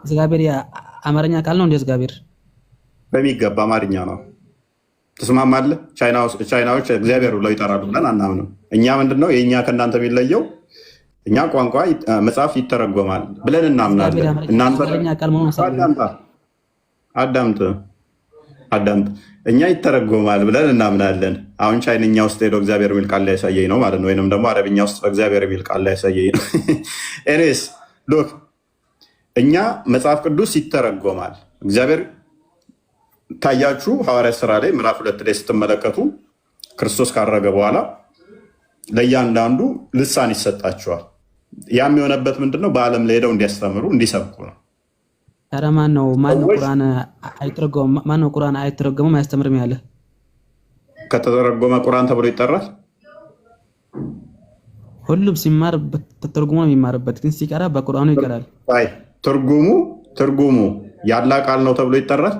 እግዚአብሔር የአማርኛ ቃል ነው እንደ እግዚአብሔር በሚገባ አማርኛ ነው። ትስማማለህ? ቻይናዎች እግዚአብሔር ብለው ይጠራሉ ብለን አናምንም። እኛ ምንድነው የእኛ ከእናንተ የሚለየው? እኛ ቋንቋ መጽሐፍ ይተረጎማል ብለን እናምናለን። አዳምጥ። እኛ ይተረጎማል ብለን እናምናለን። አሁን ቻይንኛ ውስጥ ሄዶ እግዚአብሔር የሚል ቃል ላይ ያሳየኝ ነው ማለት ነው። ወይንም ደግሞ አረብኛ ውስጥ እግዚአብሔር የሚል ቃል ላይ ያሳየኝ ነው። ኤኒዌይስ ሎክ እኛ መጽሐፍ ቅዱስ ይተረጎማል። እግዚአብሔር ታያችሁ ሐዋርያት ሥራ ላይ ምዕራፍ 2 ላይ ስትመለከቱ ክርስቶስ ካረገ በኋላ ለእያንዳንዱ ልሳን ይሰጣቸዋል። ያም የሆነበት ምንድነው? በዓለም ላይ ሄደው እንዲያስተምሩ እንዲሰብኩ ነው። ኧረ ማነው ቁርአን አይተረጎምም አያስተምርም ያለ? ከተተረጎመ ቁርአን ተብሎ ይጠራል። ሁሉም ሲማር ተተርጉሞ ነው የሚማርበት፣ ግን ሲቀራ በቁርአኑ ይቀራል። አይ ትርጉሙ ያላ ቃል ነው ተብሎ ይጠራል።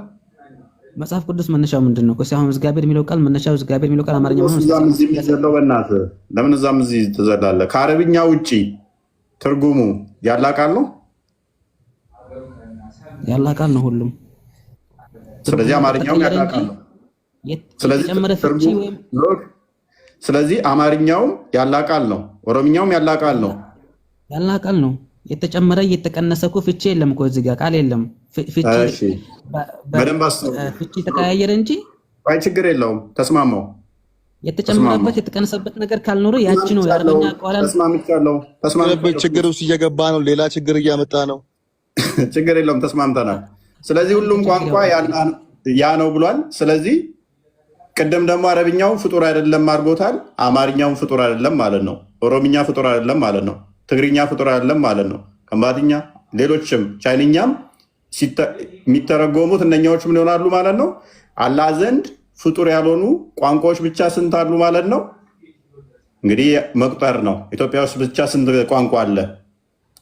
መጽሐፍ ቅዱስ መነሻው ምንድን ነው? አሁን እግዚአብሔር የሚለው ቃል መነሻው እግዚአብሔር የሚለው ቃል አማርኛ ነው። ለምን እዛም እዚህ ትዘላለህ? ከአረብኛ ውጪ ትርጉሙ ያላ ቃል ነው። ያላ ቃል ነው ሁሉም። ስለዚህ አማርኛውም ያላ ቃል ነው። ስለዚህ አማርኛውም ያላ ቃል ነው፣ ኦሮምኛውም ያላ ቃል ነው። ያላ ቃል ነው። የተጨመረ እየተቀነሰ እኮ ፍቺ የለም እኮ እዚህ ጋር ቃል የለም። ፍቺ ተቀያየረ እንጂ አይ ችግር የለውም። ተስማማው። የተጨመረበት የተቀነሰበት ነገር ካልኖረ ያቺ ነው የአረበኛ ቃል። ተስማምተናል። ችግር ውስጥ እየገባ ነው፣ ሌላ ችግር እያመጣ ነው። ችግር የለውም። ተስማምተናል። ስለዚህ ሁሉም ቋንቋ ያ ነው ብሏል። ስለዚህ ቅድም ደግሞ አረብኛው ፍጡር አይደለም አድርጎታል። አማርኛውን ፍጡር አይደለም ማለት ነው። ኦሮምኛ ፍጡር አይደለም ማለት ነው። ትግርኛ ፍጡር አይደለም ማለት ነው። ከምባትኛ፣ ሌሎችም ቻይንኛም የሚተረጎሙት እነኛዎች ምን ይሆናሉ ማለት ነው? አላህ ዘንድ ፍጡር ያልሆኑ ቋንቋዎች ብቻ ስንት አሉ ማለት ነው? እንግዲህ መቁጠር ነው። ኢትዮጵያ ውስጥ ብቻ ስንት ቋንቋ አለ?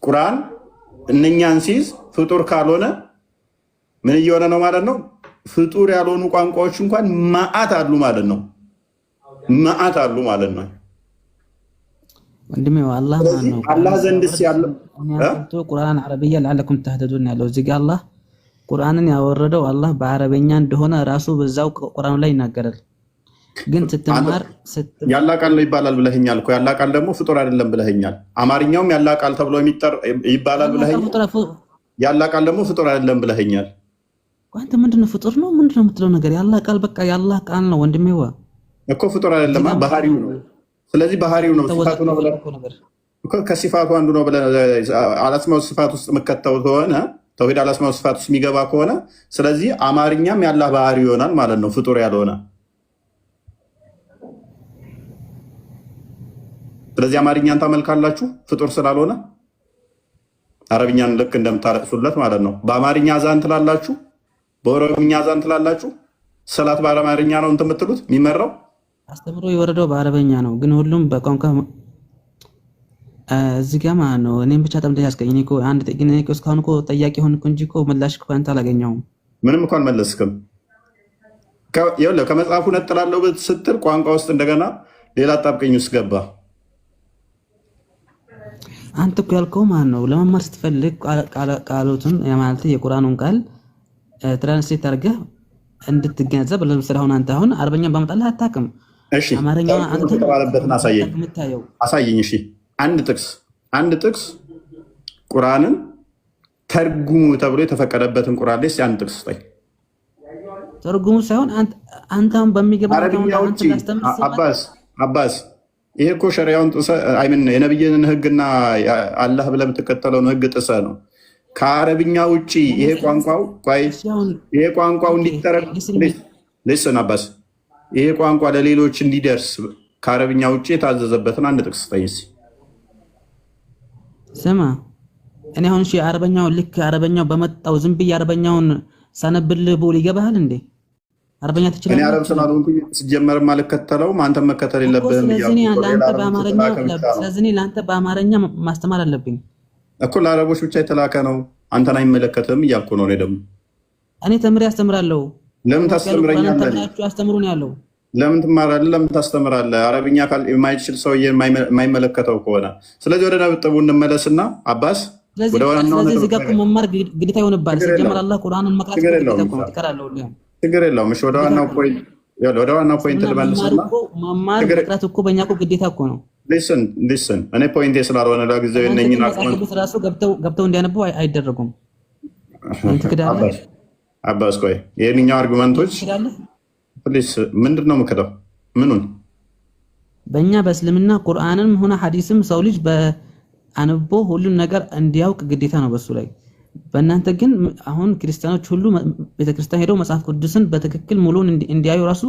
ቁርአን እነኛን ሲይዝ ፍጡር ካልሆነ ምን እየሆነ ነው ማለት ነው? ፍጡር ያልሆኑ ቋንቋዎች እንኳን መዓት አሉ ማለት ነው። መዓት አሉ ማለት ነው። ወንድሜ አላህ ማነው? አላህ ዘንድስ ያለው ቁርአን አረብያ ለዓለኩም ተህተዱን ያለው እዚህ ጋር አላህ ቁርአንን ያወረደው አላህ በአረበኛ እንደሆነ ራሱ በዛው ቁርአኑ ላይ ይናገራል። ግን ስትማር ያላ ቃል ነው ይባላል ብለኸኛል እኮ። ያላ ቃል ደግሞ ፍጡር አይደለም ብለኸኛል። አማርኛውም ያላ ቃል ተብሎ ይባላል ብለኸኛል። ያላ ቃል ደግሞ ፍጡር አይደለም ብለኸኛል። አንተ ምንድነው ፍጡር ነው ምንድነው የምትለው ነገር? ያላ ቃል በቃ ያላ ቃል ነው ወንድሜዋ እኮ ፍጡር አይደለም፣ ባህሪው ነው። ስለዚህ ባህሪው ነው፣ ሲፋቱ ነው ብለህ እኮ ከሲፋቱ አንዱ ነው ብለህ አላስማው ሲፋት ውስጥ የምከተው ከሆነ ተውሂድ አላስማው ሲፋት ውስጥ የሚገባ ከሆነ ስለዚህ አማርኛም ያላ ባህሪ ይሆናል ማለት ነው፣ ፍጡር ያልሆነ። ስለዚህ አማርኛን ታመልካላችሁ ፍጡር ስላልሆነ፣ አረብኛን ልክ እንደምታለቅሱለት ማለት ነው። በአማርኛ አዛን ትላላችሁ፣ በኦሮምኛ አዛን ትላላችሁ። ሰላት በአማርኛ ነው እንትን የምትሉት የሚመራው አስተምሮ የወረደው በአረበኛ ነው፣ ግን ሁሉም በቋንቋ እዚህ ጋር ማለት ነው። እኔም ብቻ ጠምደ ያስቀኝ እኮ አንድ ጥቂት እኔ እስካሁን እኮ ጠያቂ ሆንኩ እንጂ እኮ ምላሽ እኮ አንተ አላገኘሁም። ምንም እኮ አልመለስክም። ይኸውልህ ከመጽሐፉ ነጥላለሁ ስትል ቋንቋ ውስጥ እንደገና ሌላ አጣብቀኝ ውስጥ ገባ። አንተ እኮ ያልከው ማለት ነው ለመማር ስትፈልግ ቃሎቱን ማለት የቁርአኑን ቃል ትራንስሌት አድርገህ እንድትገነዘብ። ለምሳሌ አሁን አረበኛን ባመጣልህ አታውቅም። እሺ አንተ ተባለበትን አሳየኝ። እሺ አንድ ጥቅስ ቁርአንን ተርጉሙ ተብሎ የተፈቀደበትን ቁርአን ላይ አንድ ጥቅስ ስጠኝ። ተርጉሙ ሳይሆን አንተም በሚገባ አባስ ይሄ እኮ ሸሪያውን ጥሰህ የነብይን ህግና አላህ ብለህ የምትከተለውን ህግ ጥሰህ ነው። ከአረብኛ ውጭ ይሄ ቋንቋው እንዲተረጎም ሊስን አባስ ይሄ ቋንቋ ለሌሎች እንዲደርስ ከአረብኛ ውጭ የታዘዘበትን አንድ ጥቅስ ስጠኝ እስኪ። ስማ እኔ አሁን እሺ አረበኛው ልክ አረበኛው በመጣው ዝም ብዬ አረበኛውን ሳነብልህ ብሎ ይገባሃል እንዴ? አረበኛ ትችላለህ? እኔ አረብ ስላልሆንኩኝ ሲጀመርም አልከተለውም፣ አንተም መከተል የለብህም እያልኩ ስለዚህ ለአንተ በአማርኛ ማስተማር አለብኝ እኮ። ለአረቦች ብቻ የተላከ ነው፣ አንተን አይመለከትም እያልኩ ነው። እኔ ደግሞ እኔ ተምሬ አስተምራለሁ። ለምን ታስተምረኛለህ? ተምራችሁ አስተምሩ ነው ያለው። ለምን ትማራለህ? ለምን ታስተምራለህ? አረብኛ የማይችል ሰውዬ የማይመለከተው ከሆነ ስለዚህ ወደ ነጥቡ እንመለስና አባስ ወደ ዋናው ስለዚህ እዚህ ጋር መማር ግዴታ ይሆንባል። ሲጀመር አላህ ቁርአንን መቅራት ግዴታ ነው። ትቀራለህ ሁሉ ችግር የለውም። እሺ ወደ ዋናው ፖይንት ልመልስና መማር መቅራት እኮ በእኛ እኮ ግዴታ እኮ ነው። ሊስን እኔ ፖይንቴ ስላልሆነ ለጊዜው እነኝን ራሱ ገብተው እንዲያነቡ አይደረጉም። አባስ ቆይ የእኛው አርጉመንቶች ፕሊስ ምንድን ነው የምክደው? ምኑን? በእኛ በእስልምና ቁርአንም ሆነ ሐዲስም ሰው ልጅ በአንቦ ሁሉን ነገር እንዲያውቅ ግዴታ ነው በሱ ላይ። በእናንተ ግን አሁን ክርስቲያኖች ሁሉ ቤተክርስቲያን ሄደው መጽሐፍ ቅዱስን በትክክል ሙሉን እንዲያዩ ራሱ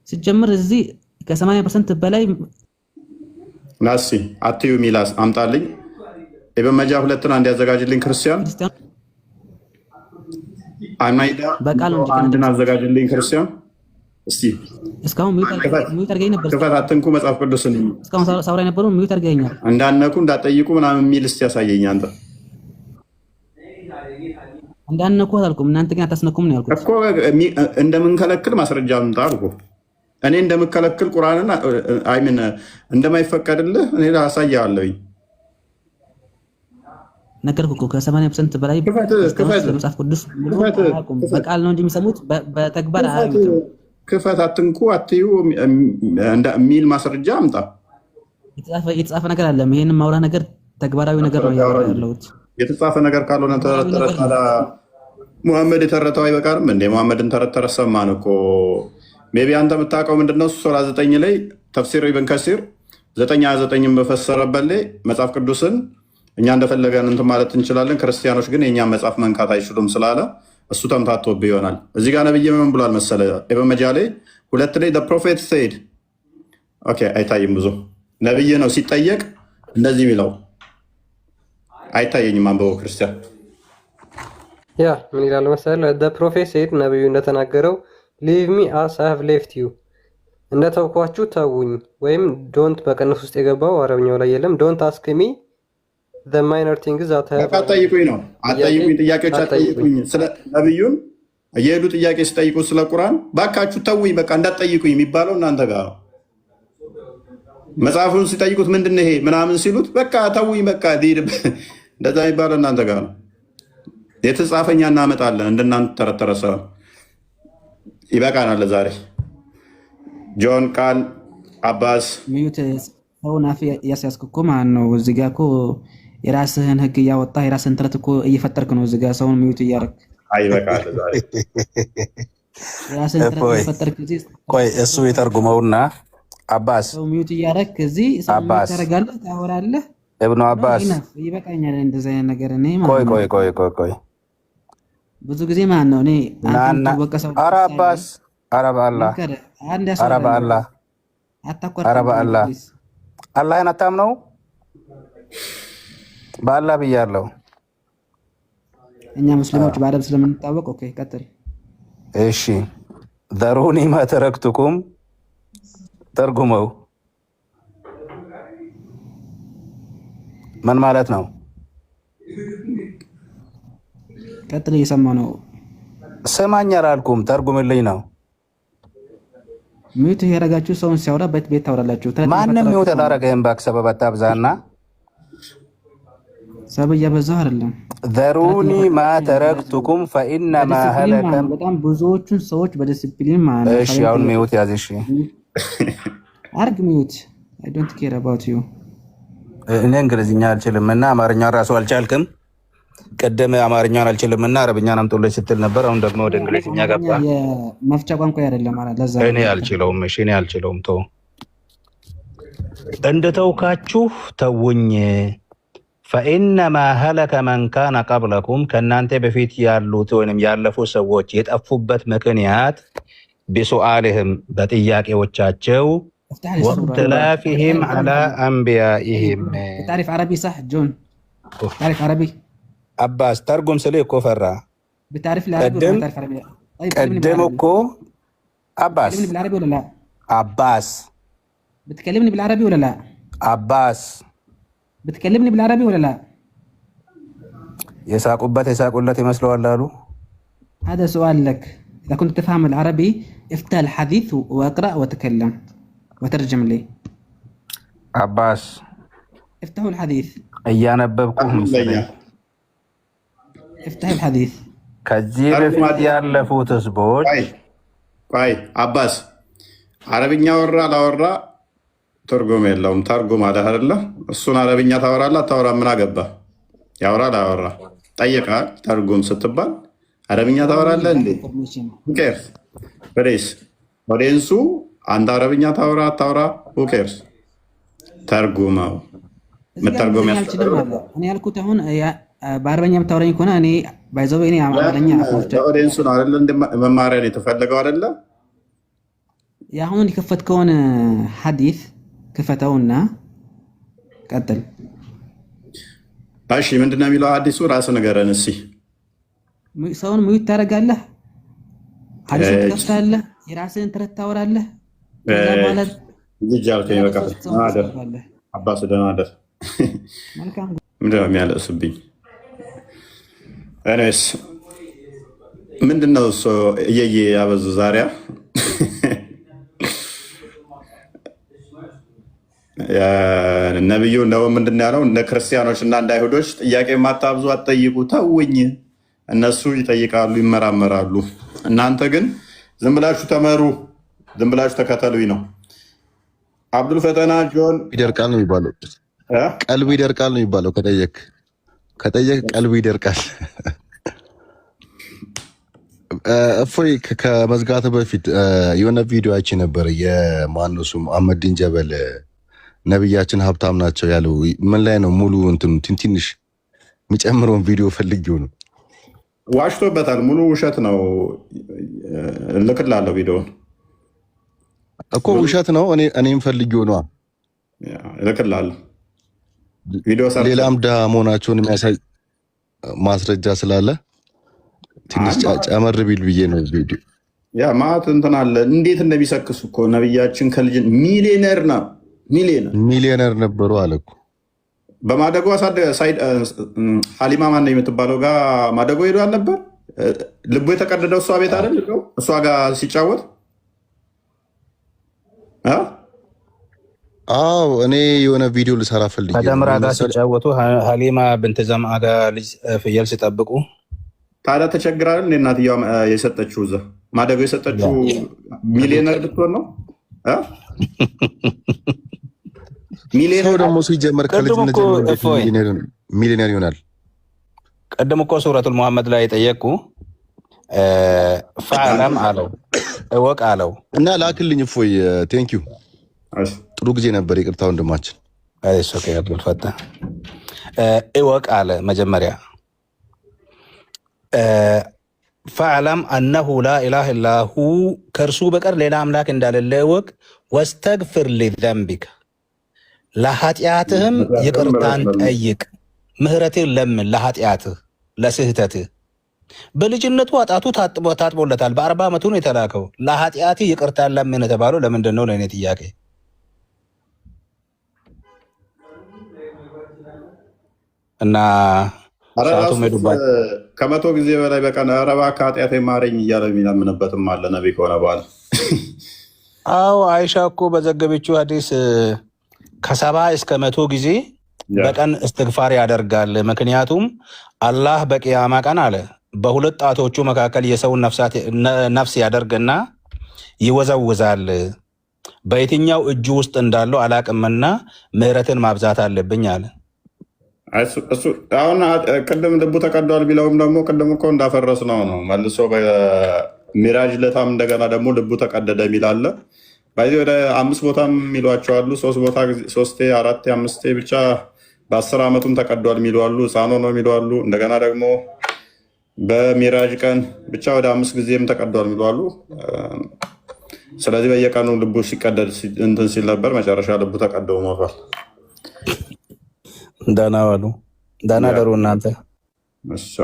ሲጀምር እዚህ ከ80% በላይ ናሲ አትዩ ሚላስ አምጣልኝ። ኢብን መጃ ሁለትን አንድ ያዘጋጅልኝ ክርስቲያን አናይዳ አንድን አዘጋጅልኝ ክርስቲያን። እስቲ እስካሁን ሚውት አድርገኝ ነበር። ክፈት አትንኩ መጽሐፍ ቅዱስን እስካሁን ሳውራ የነበረው ሚውት አድርገኛል። እንዳነኩ እንዳጠይቁ ምናምን የሚል እስቲ ያሳየኝ። አንተ እንዳነኩ አላልኩም፣ እናንተ ግን አታስነኩም ነው ያልኩት እኮ። እንደምንከለክል ማስረጃ አምጣ አልኩ። እኔ እንደምከለክል ቁርአንን አይምን እንደማይፈቀድልህ እኔ አሳያለሁኝ። ነገርኩ እኮ ከ80% በላይ መጽሐፍ ቅዱስ በቃል ነው እንጂ የሚሰሙት በተግባር አያዩትም። ክፈት አትንኩ አትዩ የሚል ማስረጃ አምጣ። የተጻፈ ነገር አለ። ይሄንን ማውራ ነገር ተግባራዊ ነገር ነው ያለሁት። የተጻፈ ነገር ካልሆነ ተረተረ ሙሐመድ የተረተው አይበቃርም እንዴ? ሙሐመድን ተረተረ ሰማን እኮ። ሜቢ አንተ የምታውቀው ምንድነው? ሱራ 9 ላይ ተፍሲር ኢብን ከሲር 9:29 በፈሰረበት ላይ መጽሐፍ ቅዱስን እኛ እንደፈለገን እንትን ማለት እንችላለን፣ ክርስቲያኖች ግን የእኛን መጽሐፍ መንካት አይችሉም ስላለ እሱ ተምታቶብህ ይሆናል። እዚህ ጋር ነብይ ምን ብሏል መሰለ? ኢብን መጃ ላይ 2 ላይ ፕሮፌት ሴድ ኦኬ፣ አይታይም ብዙ ነብይ ነው ሲጠየቅ እንደዚህ የሚለው አይታየኝም። አንበበው ክርስቲያን ያ ምን ይላል መሰለ? ፕሮፌት ሴድ ነብዩ እንደተናገረው ሊቭ ሚ አስ አይ ሃቭ ሌፍት ዩ፣ እንደተውኳችሁ ተውኝ። ወይም ዶንት በቅንፍ ውስጥ የገባው አረብኛው ላይ የለም። ዶንት አስክ ሚ the minor things that have አጠይቁኝ ነው አጠይቁኝ፣ ጥያቄዎች አጠይቁኝ። ስለ ነብዩን የሄዱ ጥያቄ ሲጠይቁ ስለ ቁርአን ባካችሁ ተውኝ በቃ እንዳትጠይቁኝ የሚባለው እናንተ ጋር ነው። መጽሐፉን ሲጠይቁት ምንድን ነው ይሄ ምናምን ሲሉት በቃ ተውኝ በቃ እንደዛ የሚባለው እናንተ ጋር ነው። የተጻፈኛ እናመጣለን እንደናንተ ተረተረሰ ይበቃናል ዛሬ። ጆን ቃል አባስ ሚዩት ሰውን አፍ ያስያዝክ እኮ ማለት ነው። እዚህ ጋር እኮ የራስህን ህግ እያወጣ የራስህን ተረት እኮ እየፈጠርክ ነው። እዚህ ጋር ሰውን ሚዩት እያደረክ አይበቃል ዛሬ የራስህን ተረት እየፈጠርክ እዚህ ቆይ እሱ የተርጉመውና አባስ ሰው ሚዩት እያደረክ እዚህ ሰው ሚዩት ታደርጋለህ፣ ታወራለህ። ኢብኑ አባስ ይበቃኛል እንደዚህ አይነት ነገር። እኔ ቆይ ብዙ ጊዜ ማለት ነው እኔ አንተ በቀሰው ኧረ አባስ ኧረ በአላህ ኧረ በአላህ ኧረ በአላህ አላህን አታምነው? በአላህ ብያለሁ። እኛ ሙስሊሞች በአረብ ስለምንታወቅ ኦኬ ቀጥል። እሺ ዘሩኒ ማ ተረክቱኩም ተርጉመው ምን ማለት ነው? ቀጥል፣ እየሰማ ነው። ስማኝ አላልኩም፣ ተርጉምልኝ ነው። ሚዩት ያደረጋችሁ ሰውን ሲያወራ ቤት ታወራላችሁ። ማንም ሚዩት አላደረገህም። እባክህ ሰበብ አታብዛና ሰበብ እያበዛሁ አይደለም። ዘሩኒ ማ ተረክቱኩም ፈኢነማ ሀለከ በጣም ብዙዎቹን ሰዎች በዲሲፕሊን ማለት ነው። እሺ አሁን ሚዩት ያዝ። እሺ አርግ ሚዩት። አይ ዶንት ኬር አባውት ዩ። እኔ እንግሊዝኛ አልችልም እና አማርኛ ራሱ አልቻልክም። ቀደም አማርኛን አልችልም እና አረብኛን አምጦልኝ ስትል ነበር። አሁን ደግሞ ወደ እንግሊዝኛ ገባ። የመፍቻ ቋንቋ አይደለም ማለት ለዛ እኔ አልችለውም። እሺ እኔ አልችለውም። ተው እንደተውካችሁ ተውኝ። ፈኢነማ ሀለከ መን ካነ ቀብለኩም ከእናንተ በፊት ያሉት ወይም ያለፉ ሰዎች የጠፉበት ምክንያት ቢሱአልህም በጥያቄዎቻቸው افتح لي صبر واختلافهم على أنبيائهم بتعرف عربي صح جون؟ بتعرف عربي؟ አባስ ተርጉም ስልህ እኮ ፈራ بتعرف العربي ولا ما بتعرف عربي؟ طيب كلمني ቀደም بالعربي እኮ አባስ بتكلمني بالعربي ولا لا؟ አባስ بتكلمني بالعربي ولا لا؟ አባስ بتكلمني بالعربي ولا لا؟ የሳቁለት ይመስለዋል አሉ። هذا سؤال لك، إذا كنت تفهم العربي افتح الحديث واقرأ وتكلم وترجم لي. አባስ افتحوا الحديث እያነበብኩህ መሰለኝ። افتح الحديث ከዚህ በፊት ያለፉት ህዝቦች ቆይ አባስ አረብኛ ወራ ላወራ ትርጉም የለውም። ተርጉም አለ አይደለ? እሱን አረብኛ ታወራለህ አታወራ? ምን አገባ? ያወራ ላወራ ጠይቀሃል። ተርጉም ስትባል አረብኛ ታወራለህ እንዴ? ሁኬርስ በዴስ ወዴንሱ አንተ አረብኛ ታወራ አታወራ? ሁኬርስ ተርጉመው መተርጎም እኔ ያልኩት አሁን በአረበኛ የምታወራኝ ከሆነ እኔ ባይዘው እኔ አማርኛ ኦዲየንሱ ነው አይደለ? እንደ መማሪያ ነው የተፈለገው አይደለ? የአሁን የከፈትከውን ሐዲስ ክፈተውና ቀጥል። እሺ ምንድነው የሚለው ሐዲሱ? ራስ ንገረን እስኪ። ሰውን ሙይት ታደርጋለህ፣ ሐዲስን ትከፍታለህ፣ የራስህን ተረት ታወራለህ። ከዛ ማለት ልጅ አልከኝ። በቃ አደር አባስ ደህና አደር። ምንድነው የሚያለቅስብኝ? እኔስ ምንድነው እሱ እየየ ያበዙ ዛሬያ ነብዩ እንደው ምንድን ያለው እንደ ክርስቲያኖች እና እንደ አይሁዶች ጥያቄ ማታብዙ፣ አትጠይቁ፣ ተውኝ። እነሱ ይጠይቃሉ፣ ይመራመራሉ። እናንተ ግን ዝም ብላችሁ ተመሩ፣ ዝም ብላችሁ ተከተሉኝ ነው። አብዱል ፈተና ጆን ይደርቃል ነው የሚባለው። ቀልቡ ይደርቃል ነው የሚባለው። ከጠየቅ ቀልቡ ይደርቃል። እፎይ ከመዝጋት በፊት የሆነ ቪዲዮ አይቼ ነበር። የማነሱም አህመዲን ጀበል ነብያችን ሀብታም ናቸው ያለው ምን ላይ ነው? ሙሉ እንትኑ ትንሽ የሚጨምረውን ቪዲዮ ፈልጌው ነው። ዋሽቶበታል። ሙሉ ውሸት ነው። እልክልሃለሁ ቪዲዮውን እኮ ውሸት ነው። እኔም ፈልጌው ነው እልክልሃለሁ። ሌላም ድሃ መሆናቸውን የሚያሳይ ማስረጃ ስላለ ትንሽ ጨመር ቢል ብዬ ነው ቪዲዮ። ያ ማለት እንትን አለ እንዴት እንደሚሰክሱ እኮ ነብያችን ከልጅ ሚሊዮነር ነው ሚሊዮነር ነበሩ አለ እኮ። በማደጎ ሀሊማ ማነው የምትባለው ጋር ማደጎ ሄዶ አልነበር? ልቡ የተቀደደው እሷ ቤት አይደል? እሷ ጋር ሲጫወት አዎ፣ እኔ የሆነ ቪዲዮ ልሰራ ፈልጌ ከደምራ ጋር ሲጫወቱ ሀሊማ ብንት ዘምዓ ጋር ልጅ ፍየል ሲጠብቁ ታዲያ ተቸግራል እንዴ? እናትየዋ የሰጠችው እዛ ማደጎ የሰጠችው ሚሊዮነር ብትሆን ነው። ሰው ደግሞ ሲጀመር ከልጅነት ሚሊዮነር ይሆናል። ቀደም እኮ ሱረቱል ሙሐመድ ላይ የጠየቁ ፈዕለም አለው እወቅ አለው እና ላክልኝ። እፎይ ቴንኪዩ። ጥሩ ጊዜ ነበር። ይቅርታ ወንድማችን። ፈታ እወቅ አለ መጀመሪያ። ፈዕለም አነሁ ላኢላሃ ኢላሁ ከእርሱ በቀር ሌላ አምላክ እንዳሌለ እወቅ። ወስተግፍር ሊዘንቢከ ለኃጢአትህም ይቅርታን ጠይቅ። ምህረትን ለምን ለኃጢአትህ ለስህተትህ። በልጅነቱ አጣቱ ታጥቦለታል። በ40 ዓመቱ ነው የተላከው። ለኃጢአትህ ይቅርታን ለምን የተባለው ለምንድን ነው? ለእኔ ጥያቄ እና ከ100 ጊዜ በላይ በቀን ኧረ እባክህ ኃጢአቴ ማረኝ እያለ የሚለምንበትም አለ ነቢ ከሆነ በኋላ። አዎ አይሻ እኮ በዘገበችው ሐዲስ ከ70 እስከ 100 ጊዜ በቀን እስትግፋር ያደርጋል። ምክንያቱም አላህ በቂያማ ቀን አለ በሁለት ጣቶቹ መካከል የሰውን ነፍስ ያደርግና ይወዘውዛል። በየትኛው እጁ ውስጥ እንዳለው አላቅምና ምህረትን ማብዛት አለብኝ አለ። አሁን ቅድም ልቡ ተቀዷል ቢለውም ደግሞ ቅድም እኮ እንዳፈረስ ነው መልሶ በሚራጅ ለታም እንደገና ደግሞ ልቡ ተቀደደ የሚል አለ። በዚህ ወደ 5 ቦታም የሚሏቸው አሉ። 3 ቦታ 3 4 5 ብቻ በ10 ዓመቱም ተቀዷል የሚሉ አሉ። ህፃኖ ነው የሚሉ አሉ። እንደገና ደግሞ በሚራጅ ቀን ብቻ ወደ 5 ጊዜም ተቀዷል የሚሉ አሉ። ስለዚህ በየቀኑ ልቡ ሲቀደድ እንትን ሲል ነበር። መጨረሻ ልቡ ተቀደው ሞቷል። ደህና ዋሉ። ደህና ደሩ እናንተ። እሺ